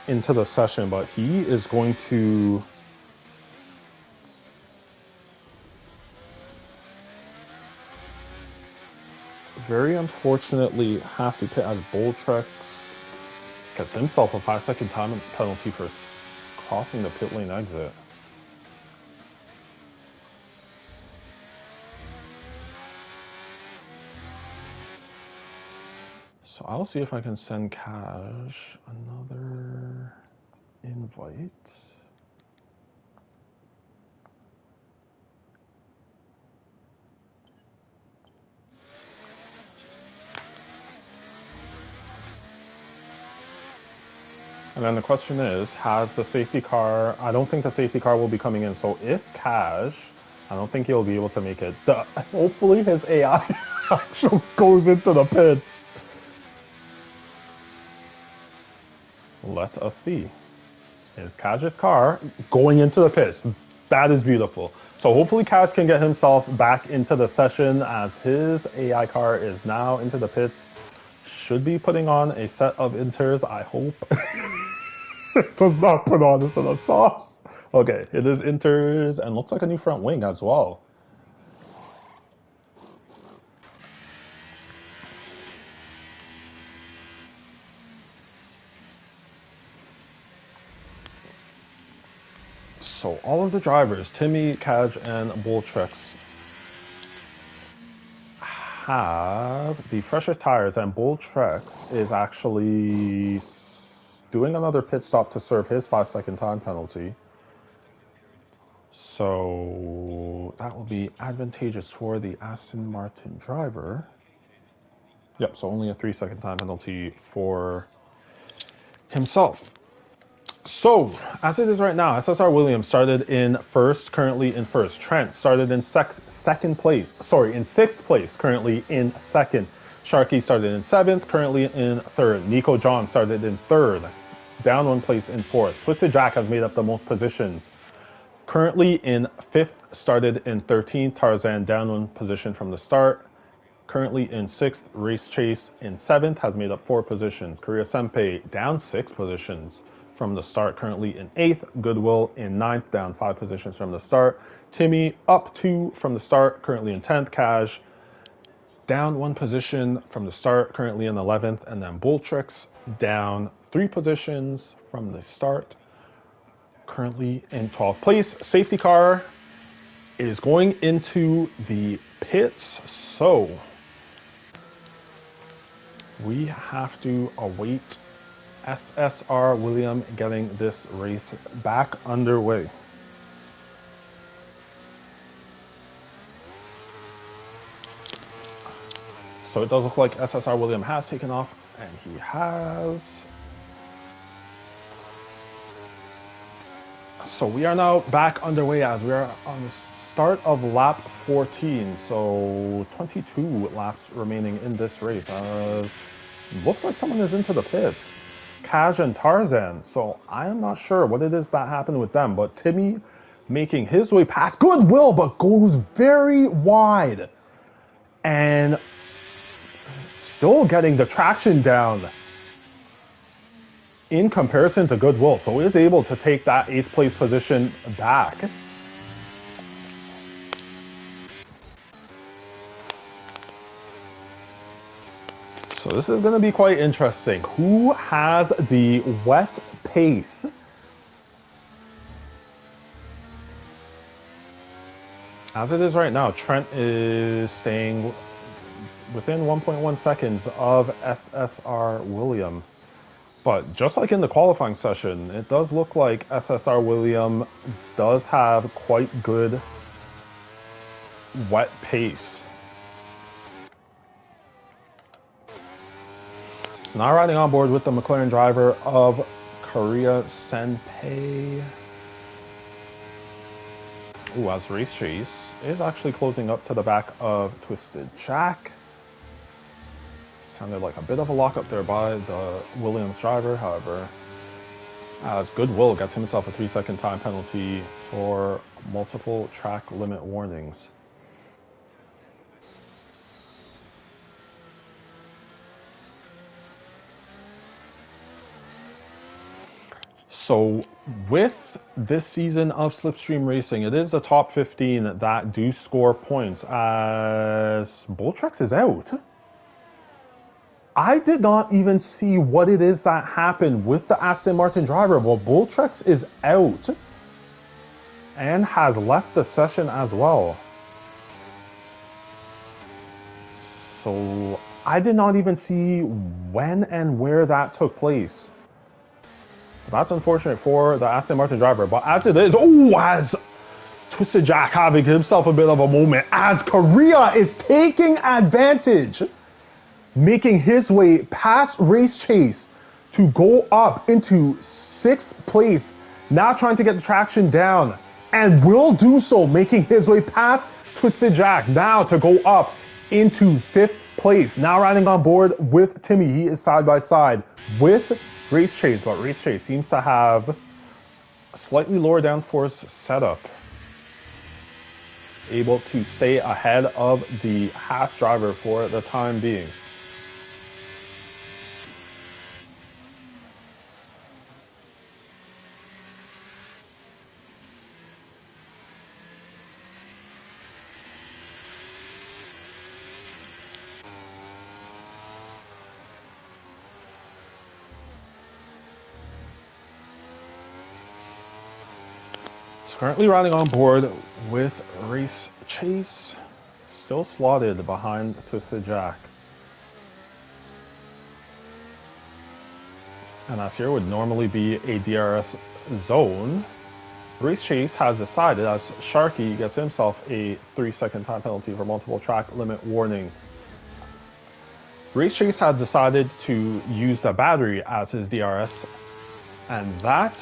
into the session, but he is going to very unfortunately have to pit as Boltrex gets himself a 5-second time penalty for crossing the pit lane exit. So I'll see if I can send Cash another invite. And then the question is, has the safety car, I don't think the safety car will be coming in. So if Cash, I don't think he'll be able to make it. Hopefully his AI actually goes into the pits. Let us see. Is Cash's car going into the pits? That is beautiful. So hopefully Cash can get himself back into the session as his AI car is now into the pits. Should be putting on a set of Inters, I hope. It does not put on a set of softs. Okay, it is Inters and looks like a new front wing as well. So all of the drivers, Timmy, Kaj, and Boltrex, have the freshest tires, and Boltrex is actually doing another pit stop to serve his 5-second time penalty. So that will be advantageous for the Aston Martin driver. Yep, so only a 3-second time penalty for himself. So, as it is right now, SSR Williams started in first, currently in first. Trent started in sixth place, currently in second. Sharky started in 7th, currently in 3rd. Nico John started in 3rd, down 1 place in 4th. Twisted Jack has made up the most positions. Currently in 5th, started in 13th. Tarzan down 1 position from the start. Currently in 6th, Race Chase in 7th, has made up 4 positions. Korea Senpei down 6 positions from the start, currently in 8th. Goodwill in 9th, down 5 positions from the start. Timmy up 2 from the start, currently in 10th. Cash down 1 position from the start, currently in 11th. And then Boltrex down 3 positions from the start, currently in 12th place. Safety car is going into the pits, so we have to await SSR William getting this race back underway. So it does look like SSR William has taken off, and he has. So we are now back underway as we are on the start of lap 14. So 22 laps remaining in this race. Looks like someone is into the pits. Kaj and Tarzan. So I am not sure what it is that happened with them, but Timmy making his way past Goodwill, but goes very wide. And still getting the traction down in comparison to Goodwill, so is able to take that 8th place position back. So this is going to be quite interesting. Who has the wet pace? As it is right now, Trent is staying within 1.1 seconds of SSR William. But just like in the qualifying session, it does look like SSR William does have quite good wet pace. So now riding on board with the McLaren driver of Korea Senpei. Ooh, as Race Chase is actually closing up to the back of Twisted Jack. Sounded like a bit of a lockup there by the Williams driver, however, as Goodwill gets himself a 3-second time penalty for multiple track limit warnings. So with this season of Slipstream Racing, it is the top 15 that do score points as Boltrex is out. I did not even see what it is that happened with the Aston Martin driver. Well, Boltrex is out and has left the session as well. So I did not even see when and where that took place. That's unfortunate for the Aston Martin driver, but as it is, as Twisted Jack having himself a bit of a moment as Korea is taking advantage, making his way past Race Chase to go up into 6th place, now trying to get the traction down, and will do so, making his way past Twisted Jack, now to go up into 5th place. Now riding on board with Timmy, he is side by side with Race Chase, but Race Chase seems to have a slightly lower downforce setup, able to stay ahead of the Haas driver for the time being. Currently riding on board with Race Chase, still slotted behind Twisted Jack. And as here would normally be a DRS zone, Race Chase has decided, as Sharky gets himself a 3-second time penalty for multiple track limit warnings. Race Chase has decided to use the battery as his DRS, and that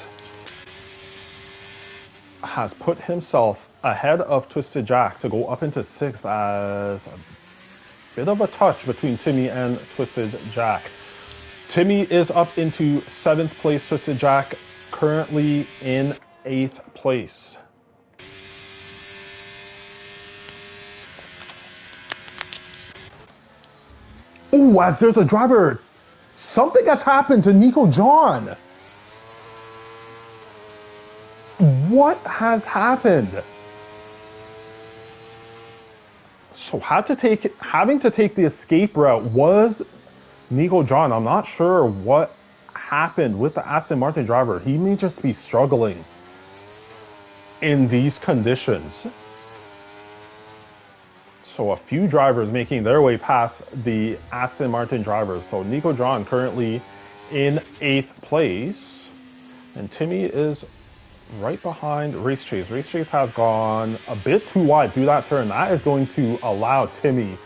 has put himself ahead of Twisted Jack to go up into 6th, as a bit of a touch between Timmy and Twisted Jack. Timmy is up into 7th place, Twisted Jack currently in 8th place. Oh, as there's a driver, something has happened to Nico John. What has happened? So having to take the escape route was Nico John. I'm not sure what happened with the Aston Martin driver. He may just be struggling in these conditions. So a few drivers making their way past the Aston Martin drivers. So Nico John currently in 8th place. And Timmy is right behind Race Chase. Race Chase has gone a bit too wide through that turn. That is going to allow Timmy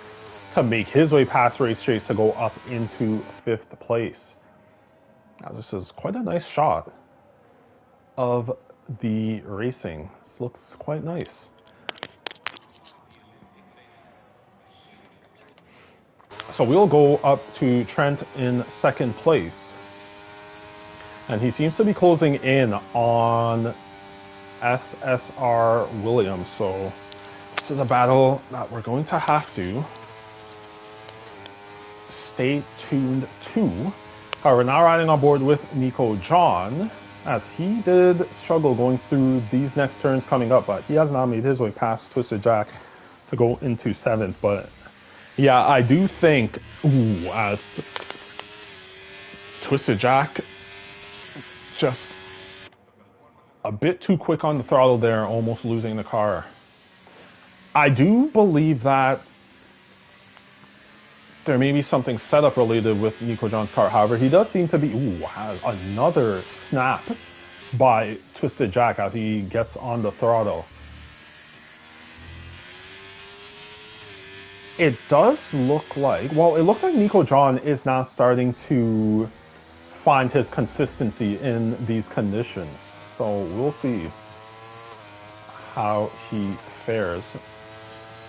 to make his way past Race Chase to go up into 5th place. Now this is quite a nice shot of the racing. This looks quite nice. So we'll go up to Trent in 2nd place. And he seems to be closing in on SSR Williams. So this is a battle that we're going to have to stay tuned to. However, now riding on board with Nico John, as he did struggle going through these next turns coming up, but he has now made his way past Twisted Jack to go into 7th. But yeah, I do think, as Twisted Jack just a bit too quick on the throttle there, almost losing the car. I do believe that there may be something setup related with Nico John's car. However, he does seem to be, has another snap by Twisted Jack as he gets on the throttle. It does look like, well, it looks like Nico John is now starting to find his consistency in these conditions. So we'll see how he fares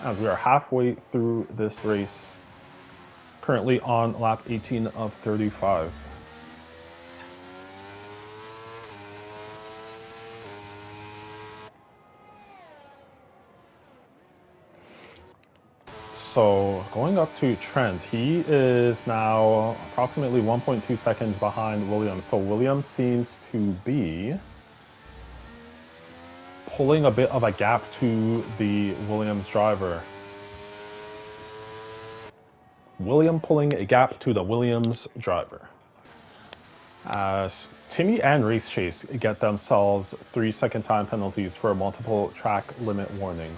as we are halfway through this race, currently on lap 18 of 35. So going up to Trent, he is now approximately 1.2 seconds behind Williams. So Williams seems to be pulling a bit of a gap to the Williams driver. William pulling a gap to the Williams driver. As Timmy and Race Chase get themselves 3-second time penalties for multiple track limit warnings.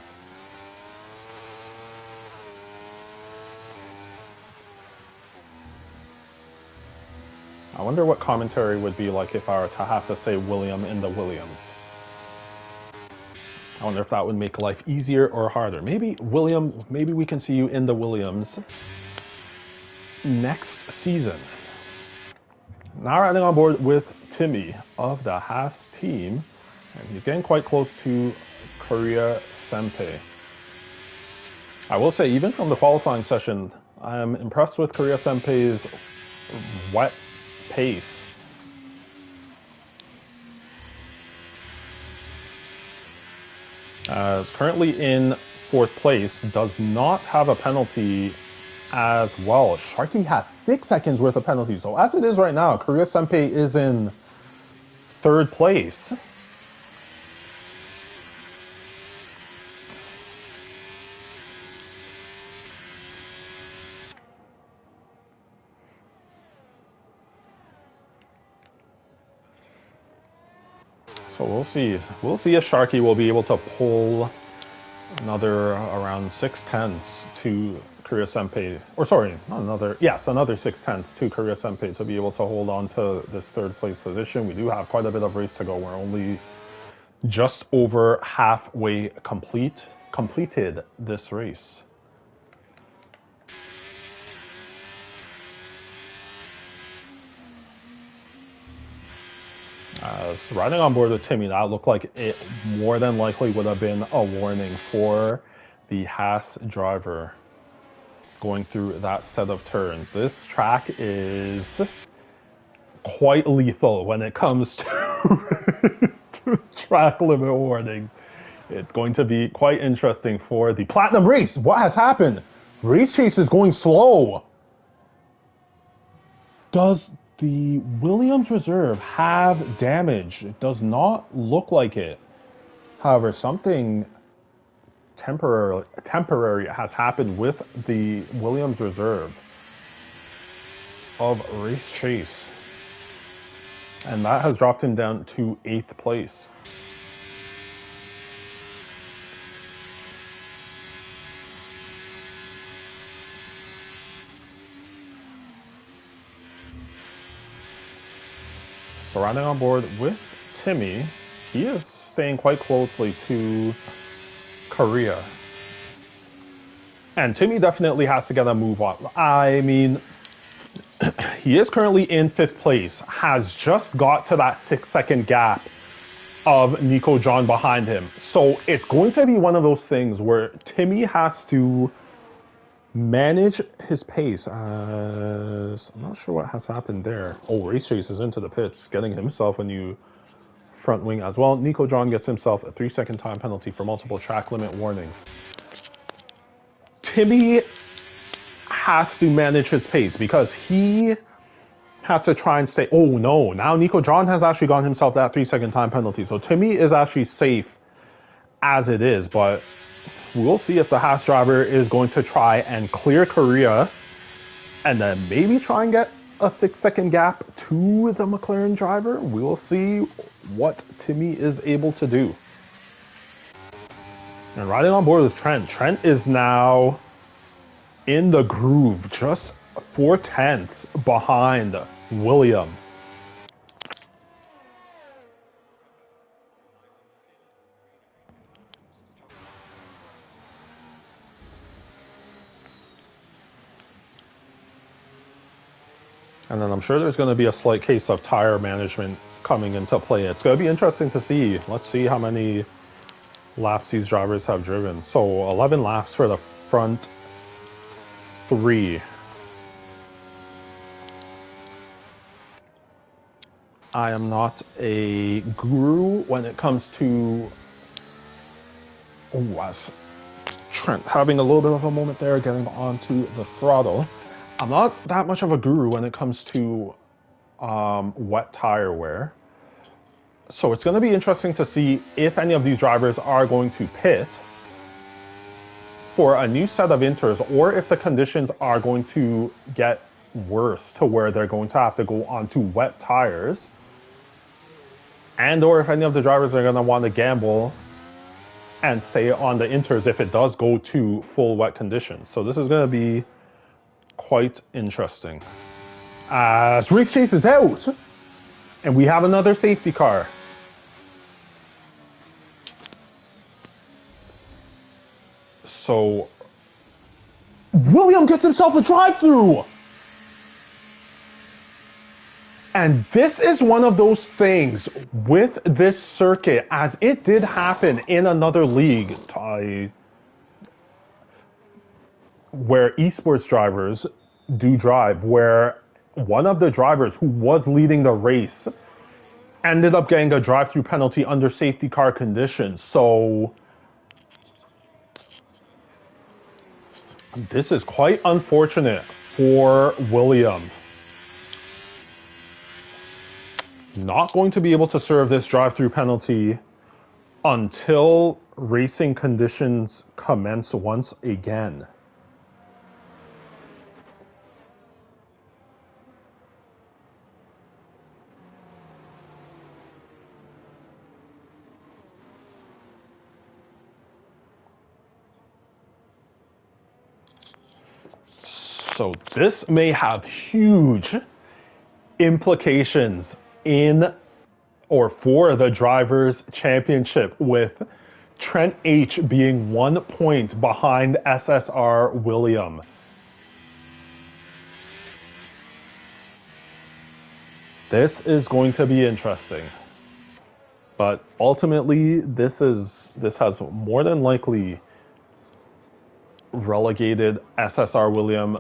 I wonder what commentary would be like if I were to have to say William in the Williams. I wonder if that would make life easier or harder. Maybe William, maybe we can see you in the Williams next season. Now riding on board with Timmy of the Haas team, and he's getting quite close to Korea Senpei. I will say, even from the qualifying session, I'm impressed with Korea Senpei's wet pace. As currently in 4th place, does not have a penalty as well. Sharky has 6 seconds worth of penalties. So as it is right now, Korea Senpei is in 3rd place. So we'll see. We'll see if Sharky will be able to pull another around 6/10 to Korea Senpei. Or sorry, not another. Yes, another 6/10 to Korea Senpei to be able to hold on to this 3rd place position. We do have quite a bit of race to go. We're only just over halfway completed this race. Riding on board with Timmy, that looked like it more than likely would have been a warning for the Haas driver going through that set of turns. This track is quite lethal when it comes to, to track limit warnings. It's going to be quite interesting for the Platinum race. What has happened? Race Chase is going slow. Does the Williams Reserve have damage? It does not look like it. However, something temporary has happened with the Williams Reserve of Race Chase. And that has dropped him down to 8th place. So riding on board with Timmy, he is staying quite closely to Korea. And Timmy definitely has to get a move on. I mean, he is currently in 5th place, has just got to that 6-second gap of Nico John behind him. So it's going to be one of those things where Timmy has to manage his pace. I'm not sure what has happened there. Oh, Race Chase is into the pits, getting himself a new front wing as well. Nico John gets himself a 3-second time penalty for multiple track limit warnings. Timmy has to manage his pace because he has to try and stay. Oh no, now Nico John has actually gotten himself that 3-second time penalty. So Timmy is actually safe as it is, but we'll see if the Haas driver is going to try and clear Korea and then maybe try and get a 6-second gap to the McLaren driver. We will see what Timmy is able to do. And riding on board with Trent. Trent is now in the groove, just 4/10 behind William. And then I'm sure there's going to be a slight case of tire management coming into play. It's going to be interesting to see. Let's see how many laps these drivers have driven. So 11 laps for the front 3. I am not a guru when it comes to Trent having a little bit of a moment there, getting onto the throttle. I'm not that much of a guru when it comes to wet tire wear. So it's going to be interesting to see if any of these drivers are going to pit for a new set of inters, or if the conditions are going to get worse to where they're going to have to go onto wet tires, and or if any of the drivers are going to want to gamble and stay on the inters if it does go to full wet conditions. So this is going to be quite interesting. As Race Chase is out, and we have another safety car. So William gets himself a drive-through. And this is one of those things with this circuit, as it did happen in another league where esports drivers do drive, where one of the drivers who was leading the race ended up getting a drive-through penalty under safety car conditions. So this is quite unfortunate for William. Not going to be able to serve this drive-through penalty until racing conditions commence once again. So this may have huge implications in or for the Drivers' Championship, with Trent H being 1 point behind SSR William. This is going to be interesting. But ultimately, this has more than likely relegated SSR William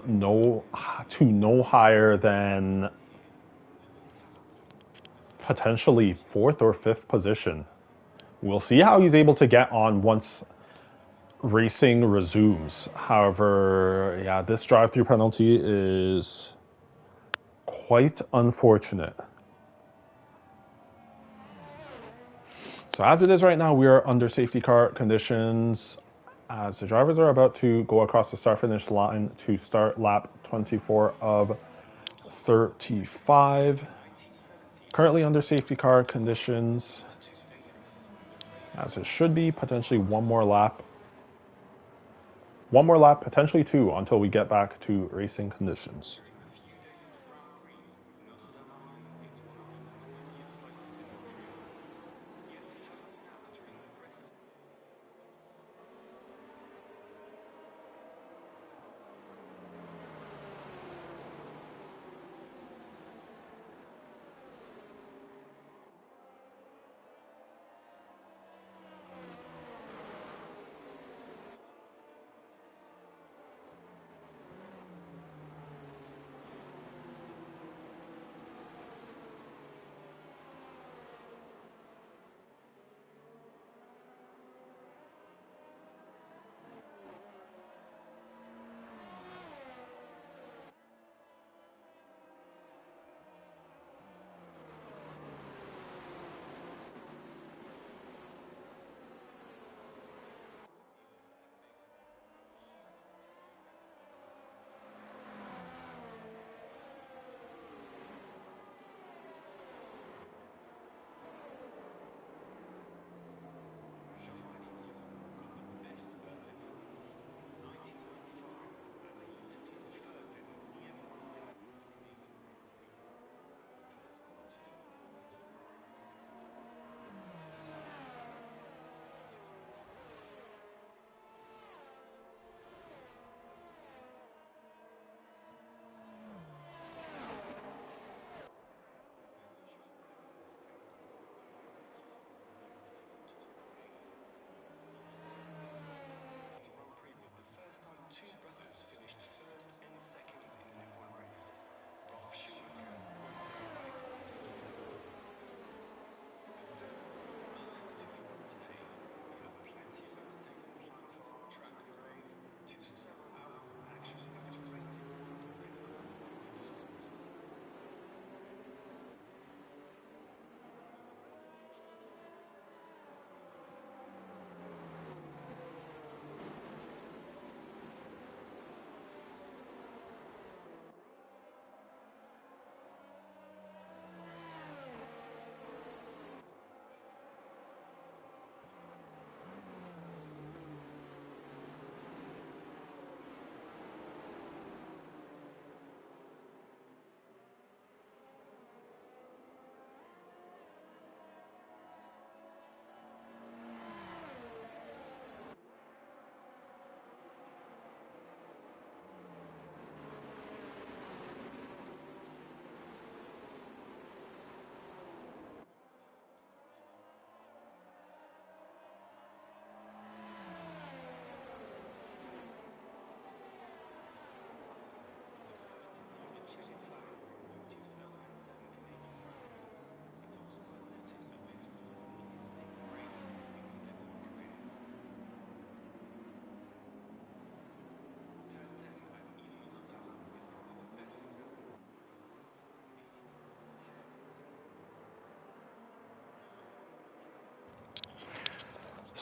to no higher than potentially 4th or 5th position. We'll see how he's able to get on once racing resumes. However, yeah, this drive-through penalty is quite unfortunate. So as it is right now, we are under safety car conditions as the drivers are about to go across the start-finish line to start lap 24 of 35. Currently under safety car conditions, as it should be. Potentially one more lap, potentially 2, until we get back to racing conditions.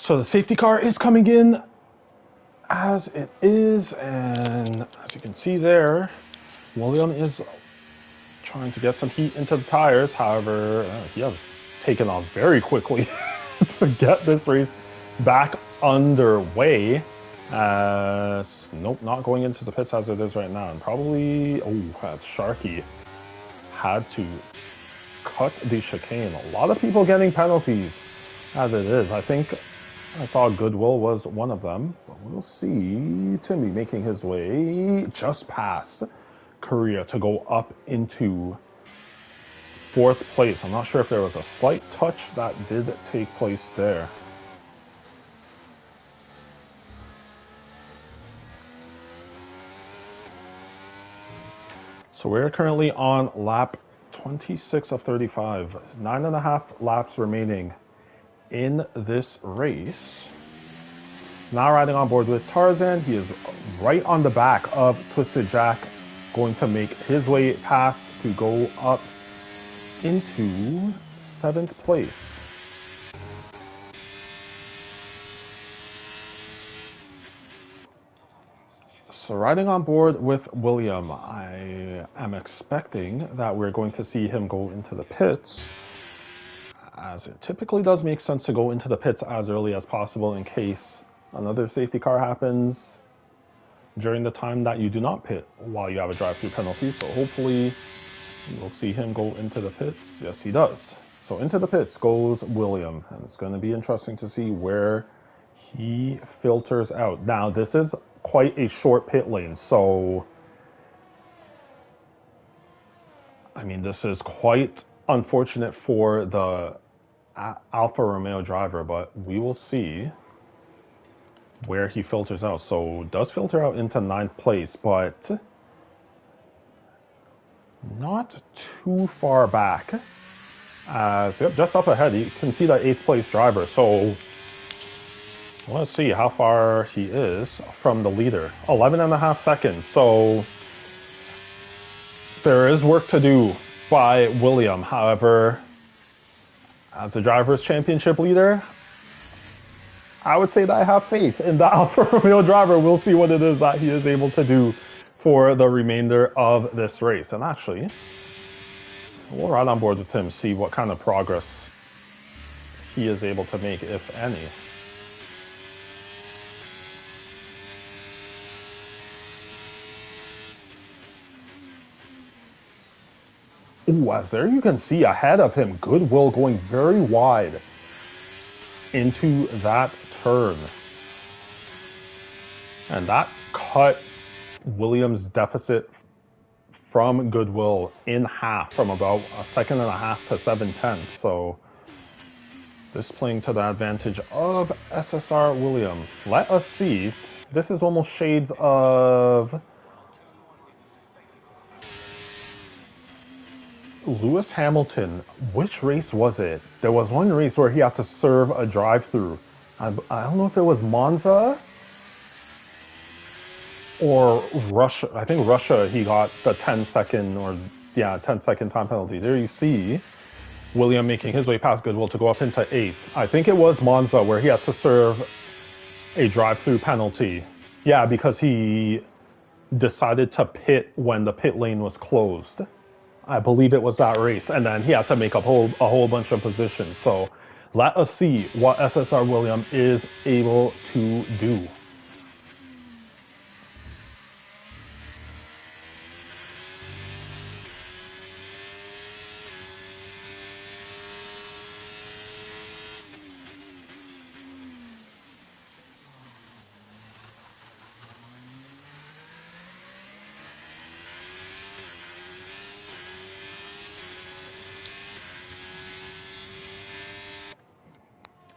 So the safety car is coming in as it is, and as you can see there, William is trying to get some heat into the tires. However, he has taken off very quickly to get this race back underway. Nope, not going into the pits as it is right now. And probably, as Sharky had to cut the chicane. A lot of people getting penalties as it is. I think I saw Goodwill was one of them. But we'll see Timmy making his way just past Korea to go up into 4th place. I'm not sure if there was a slight touch that did take place there. So we're currently on lap 26 of 35. 9.5 laps remaining in this race. Now riding on board with Tarzan. He is right on the back of Twisted Jack, going to make his way past to go up into 7th place. So riding on board with William, I am expecting that we're going to see him go into the pits, as it typically does make sense to go into the pits as early as possible in case another safety car happens during the time that you do not pit while you have a drive-through penalty. So hopefully you'll see him go into the pits. Yes, he does. So into the pits goes William, and it's going to be interesting to see where he filters out. Now, this is quite a short pit lane, so I mean, this is quite unfortunate for the Alfa Romeo driver, but we will see where he filters out. So does filter out into 9th place, but not too far back. Yep, just up ahead, you can see the 8th place driver. So let's see how far he is from the leader. 11.5 seconds. So there is work to do by William. However, as the Drivers' Championship leader, I would say that I have faith in the Alfa Romeo driver. We'll see what it is that he is able to do for the remainder of this race. And actually, we'll ride on board with him, see what kind of progress he is able to make, if any. Ooh, as there you can see ahead of him, Goodwill going very wide into that turn. And that cut Williams' deficit from Goodwill in half, from about 1.5 seconds to 7/10. So this playing to the advantage of SSR Williams. Let us see. This is almost shades of Lewis Hamilton. Which race was it? There was one race where he had to serve a drive-through. I don't know if it was Monza or Russia. I think Russia, he got the 10-second or 10-second time penalty. There you see William making his way past Goodwill to go up into 8th. I think it was Monza where he had to serve a drive-through penalty. Yeah, because he decided to pit when the pit lane was closed. I believe it was that race, and then he had to make up a whole bunch of positions. So let us see what SSR William is able to do.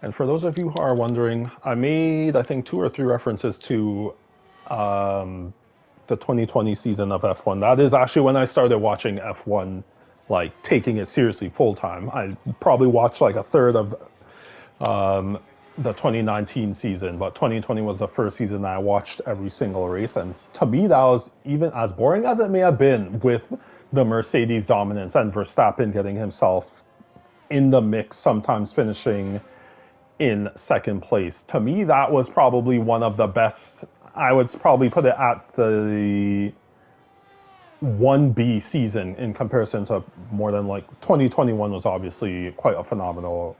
And for those of you who are wondering, I made, I think, 2 or 3 references to the 2020 season of F1. That is actually when I started watching F1, like taking it seriously full time. I probably watched like a third of the 2019 season, but 2020 was the first season that I watched every single race. And to me, that was, even as boring as it may have been with the Mercedes dominance and Verstappen getting himself in the mix, sometimes finishing in second place. To me, that was probably one of the best. I would probably put it at the 1B season in comparison to more than like 2021 was obviously quite a phenomenal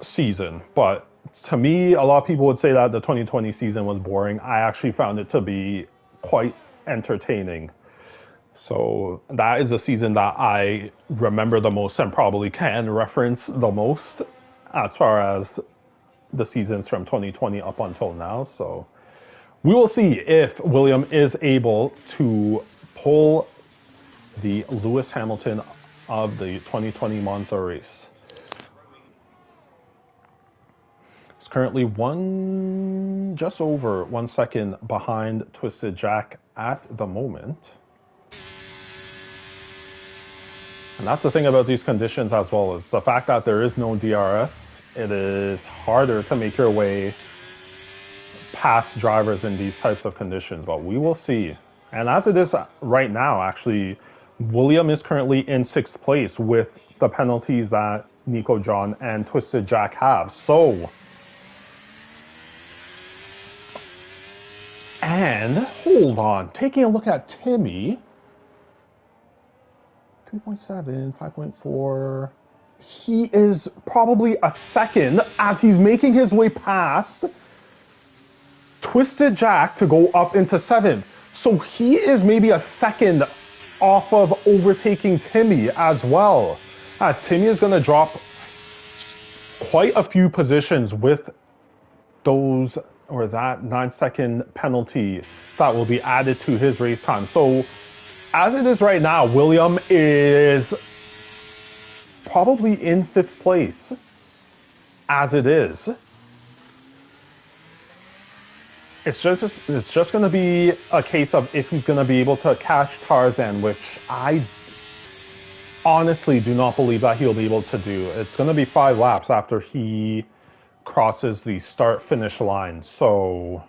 season. But to me, a lot of people would say that the 2020 season was boring. I actually found it to be quite entertaining. So that is a season that I remember the most and probably can reference the most as far as the seasons from 2020 up until now. So we will see if William is able to pull the Lewis Hamilton of the 2020 Monza race. It's currently just over 1 second behind Twisted Jack at the moment. And that's the thing about these conditions as well, is the fact that there is no DRS. It is harder to make your way past drivers in these types of conditions, but we will see. And as it is right now, actually, William is currently in 6th place with the penalties that Nico John and Twisted Jack have. So, and hold on, taking a look at Timmy, 2.7, 5.4. He is probably a second as he's making his way past Twisted Jack to go up into 7th. So he is maybe a second off of overtaking Timmy as well. Timmy is going to drop quite a few positions with those, or that 9-second penalty that will be added to his race time. So as it is right now, William is probably in 5th place as it is. It's just going to be a case of if he's going to be able to catch Tarzan, which I honestly do not believe that he'll be able to do. It's going to be 5 laps after he crosses the start-finish line. So,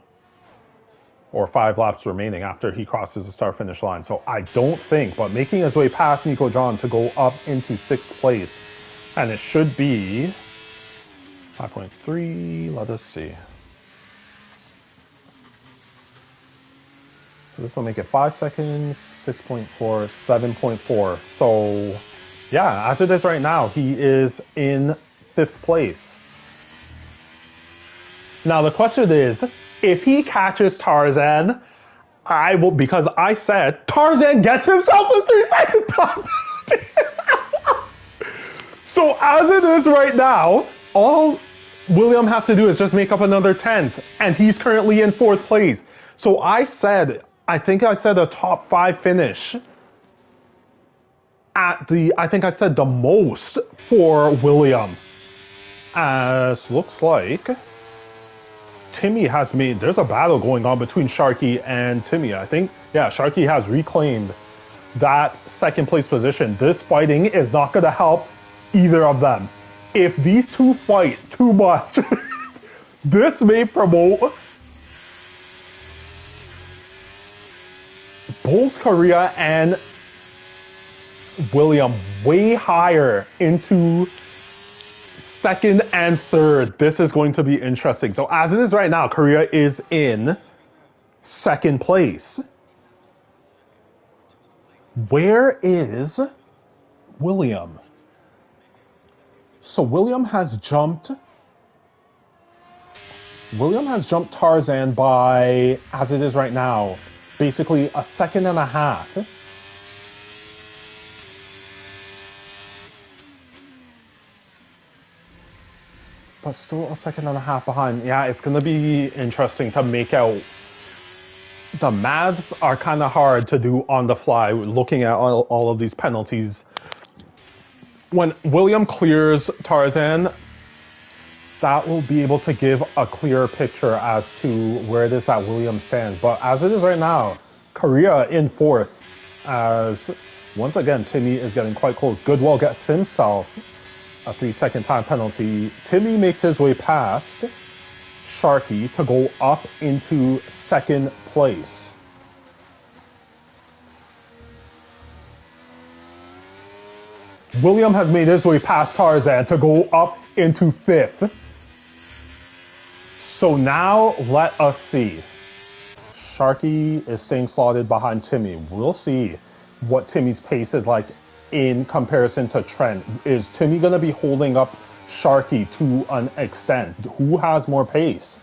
or 5 laps remaining after he crosses the start-finish line. So I don't think, but making his way past Nico John to go up into 6th place. And it should be 5.3, let us see. So this will make it 5 seconds, 6.4, 7.4. So yeah, as it is right now, he is in 5th place. Now the question is, if he catches Tarzan, I will, because I said Tarzan gets himself a 3-second time. So as it is right now, all William has to do is just make up another 10th, and he's currently in 4th place. So I think I said a top 5 finish at the, I think I said the most for William. As looks like Timmy has made, there's a battle going on between Sharky and Timmy. I think, yeah, Sharky has reclaimed that 2nd place position. This fighting is not going to help either of them. If these two fight too much, this may promote both Korea and William way higher into 2nd and 3rd. This is going to be interesting. So as it is right now, Korea is in 2nd place. Where is William? So William has jumped Tarzan by, as it is right now, basically a 1.5 seconds. But still a 1.5 seconds behind. Yeah, it's going to be interesting to make out. The maths are kind of hard to do on the fly, looking at all of these penalties. When William clears Tarzan, that will be able to give a clearer picture as to where it is that William stands. But as it is right now, Korea in 4th, as once again, Timmy is getting quite close. Goodwill gets himself a 3-second time penalty. Timmy makes his way past Sharky to go up into 2nd place. William has made his way past Tarzan to go up into 5th. So now let us see. Sharky is staying slotted behind Timmy. We'll see what Timmy's pace is like in comparison to Trent. Is Timmy going to be holding up Sharky to an extent? Who has more pace?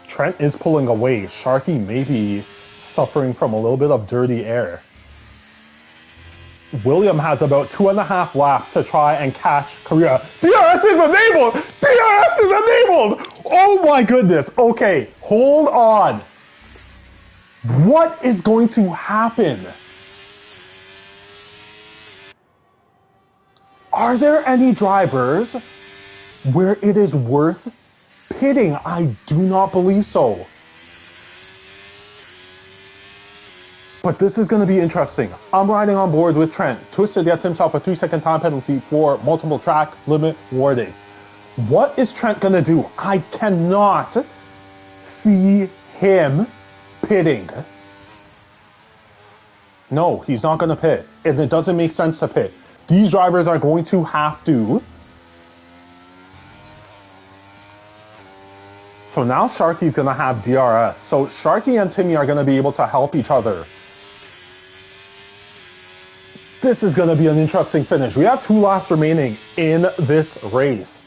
Trent is pulling away. Sharky may be suffering from a little bit of dirty air. William has about 2.5 laps to try and catch Korea. DRS is enabled! DRS is enabled! Oh my goodness. Okay, hold on. What is going to happen? Are there any drivers where it is worth pitting? I do not believe so. But this is going to be interesting. I'm riding on board with Trent. Twisted gets himself a 3-second time penalty for multiple track limit warning. What is Trent going to do? I cannot see him pitting. No, he's not going to pit. And it doesn't make sense to pit. These drivers are going to have to. So now Sharky's going to have DRS. So Sharky and Timmy are going to be able to help each other. This is going to be an interesting finish. We have 2 laps remaining in this race.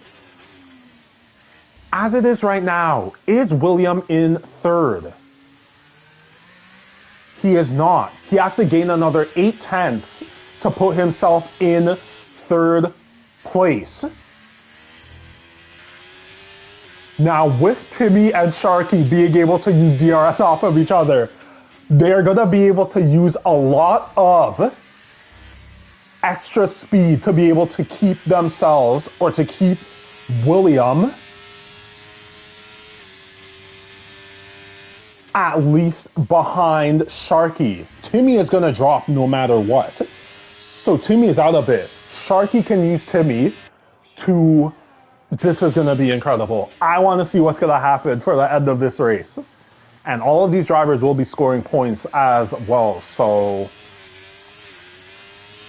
As it is right now, is William in third? He is not. He has to gain another 0.8 to put himself in third place. Now, with Timmy and Sharky being able to use DRS off of each other, they're going to be able to use a lot of extra speed to be able to keep themselves, or to keep William at least behind Sharky. Timmy is going to drop no matter what. So Timmy is out of it. Sharky can use Timmy to... This is going to be incredible. I want to see what's going to happen for the end of this race. And all of these drivers will be scoring points as well. So...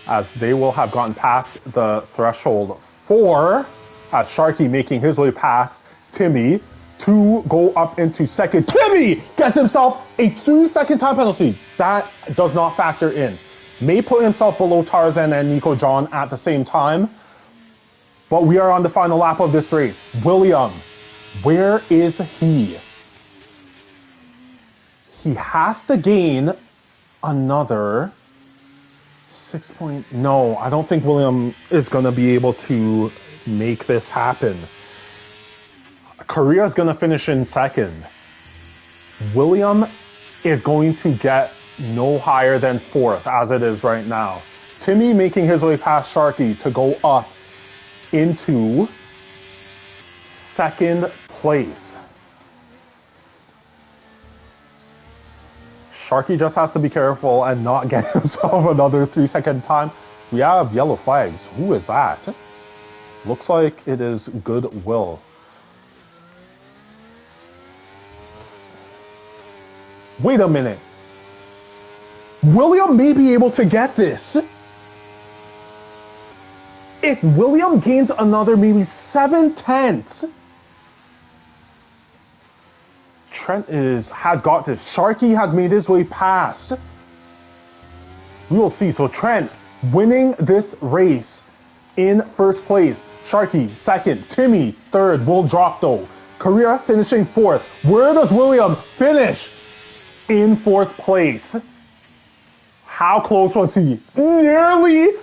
as they will have gotten past the threshold for Sharky making his way past Timmy to go up into second. Timmy gets himself a 2-second time penalty. That does not factor in. May put himself below Tarzan and Nico John at the same time. But we are on the final lap of this race. William, where is he? He has to gain another... No, I don't think William is going to be able to make this happen. Korea is going to finish in second. William is going to get no higher than fourth as it is right now. Timmy making his way past Sharky to go up into second place. Sharky just has to be careful and not get himself another 3-second time. We have yellow flags. Who is that? Looks like it is Goodwill. Wait a minute. William may be able to get this. If William gains another maybe 0.7, Trent has got this. Sharky has made his way past. We will see. So Trent winning this race in first place. Sharky second. Timmy third. Will drop though. Korea finishing fourth. Where does William finish? In fourth place. How close was he? Nearly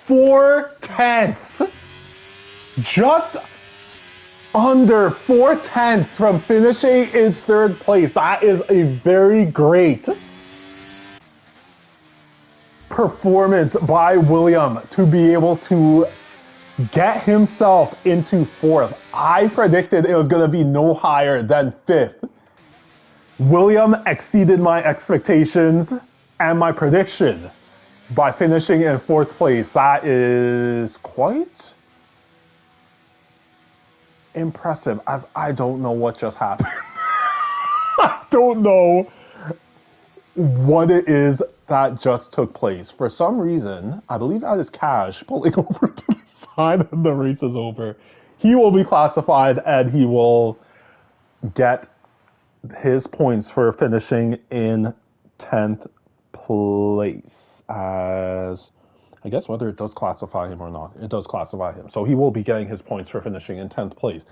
0.4. Just under 0.4 from finishing in third place. That is a very great performance by William to be able to get himself into fourth. I predicted it was going to be no higher than fifth. William exceeded my expectations and my prediction by finishing in fourth place. That is quite impressive, as I don't know what just happened. I don't know what it is that just took place. For some reason, I believe that is Cash pulling over to the side and the race is over. he will be classified and he will get his points for finishing in 10th place. As I guess whether it does classify him or not, it does classify him. So he will be getting his points for finishing in 10th place.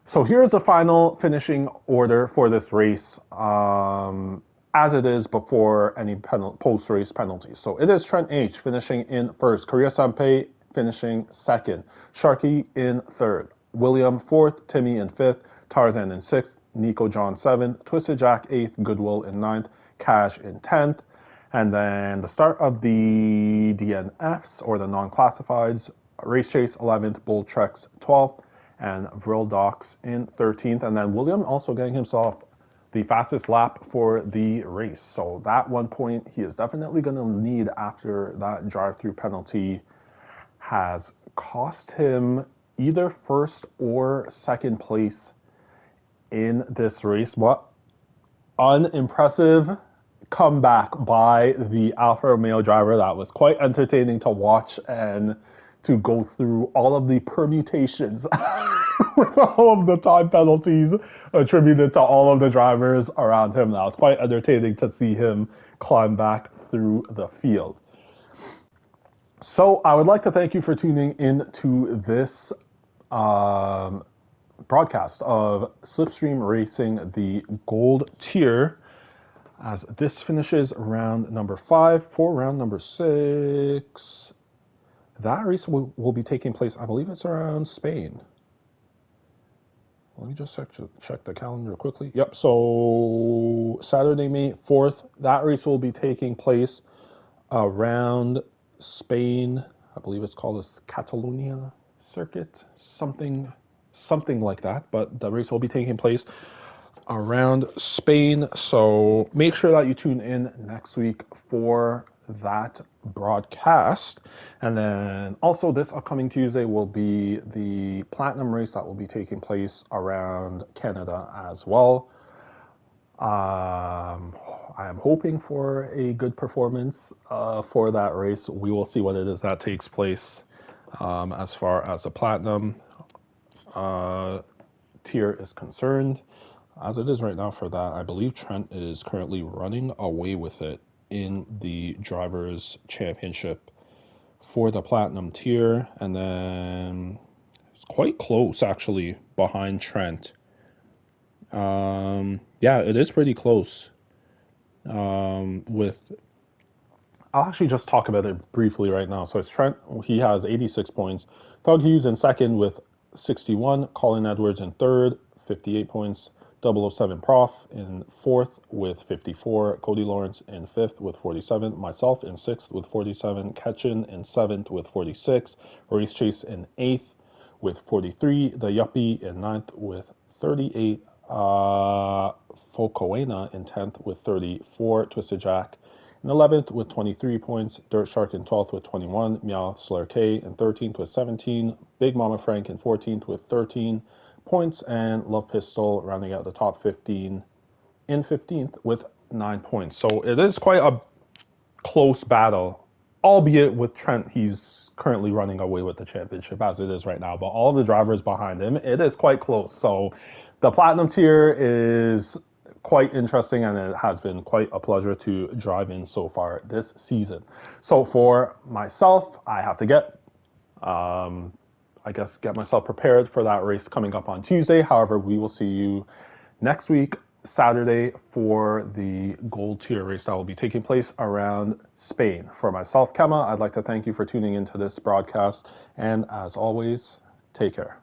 So here's the final finishing order for this race, as it is before any post-race penalties. So it is Trent H finishing in first, Korea Sanpei finishing second, Sharky in third, William fourth, Timmy in fifth, Tarzan in sixth, Nico John seventh, Twisted Jack eighth, Goodwill in ninth, Cash in 10th. And then the start of the DNFs, or the non-classifieds, Race Chase 11th, Bull Treks 12th, and Vril Docs in 13th. And then William also getting himself the fastest lap for the race. So that 1 point he is definitely going to need after that drive-through penalty has cost him either first or second place in this race. What unimpressive comeback by the Alfa Romeo driver. That was quite entertaining to watch and to go through all of the permutations with all of the time penalties attributed to all of the drivers around him. That was quite entertaining to see him climb back through the field. So I would like to thank you for tuning in to this broadcast of Slipstream Racing, the Gold Tier, as this finishes round number 5. For round number 6, that race will be taking place, I believe it's around Spain. Let me just check the calendar quickly. Yep, so Saturday, May 4th, that race will be taking place around Spain. I believe it's called the Catalonia Circuit, something like that. But the race will be taking place around Spain. So make sure that you tune in next week for that broadcast. And then also this upcoming Tuesday will be the Platinum race that will be taking place around Canada as well. I am hoping for a good performance for that race. We will see what it is that takes place as far as the Platinum tier is concerned. As it is right now for that, I believe Trent is currently running away with it in the Drivers' Championship for the Platinum tier. And then it's quite close, actually, behind Trent. Yeah, it is pretty close. I'll actually just talk about it briefly right now. So it's Trent, he has 86 points. Doug Hughes in second with 61. Colin Edwards in third, 58 points. 007 Prof in fourth with 54. Cody Lawrence in fifth with 47. Myself in sixth with 47. Ketchin in seventh with 46. Race Chase in eighth with 43. The Yuppie in ninth with 38. Focoena in 10th with 34. Twisted Jack in 11th with 23 points. Dirt Shark in 12th with 21. Meow Slur K in 13th with 17. Big Mama Frank in 14th with 13 points. And Love Pistol rounding out the top 15 in 15th with 9 points. So it is quite a close battle, albeit with Trent, he's currently running away with the championship as it is right now. But all the drivers behind him, it is quite close. So the Platinum tier is quite interesting, and it has been quite a pleasure to drive in so far this season. So for myself, I have to get myself prepared for that race coming up on Tuesday. However, we will see you next week, Saturday, for the Gold Tier race that will be taking place around Spain. For myself, Kema, I'd like to thank you for tuning into this broadcast, and as always, take care.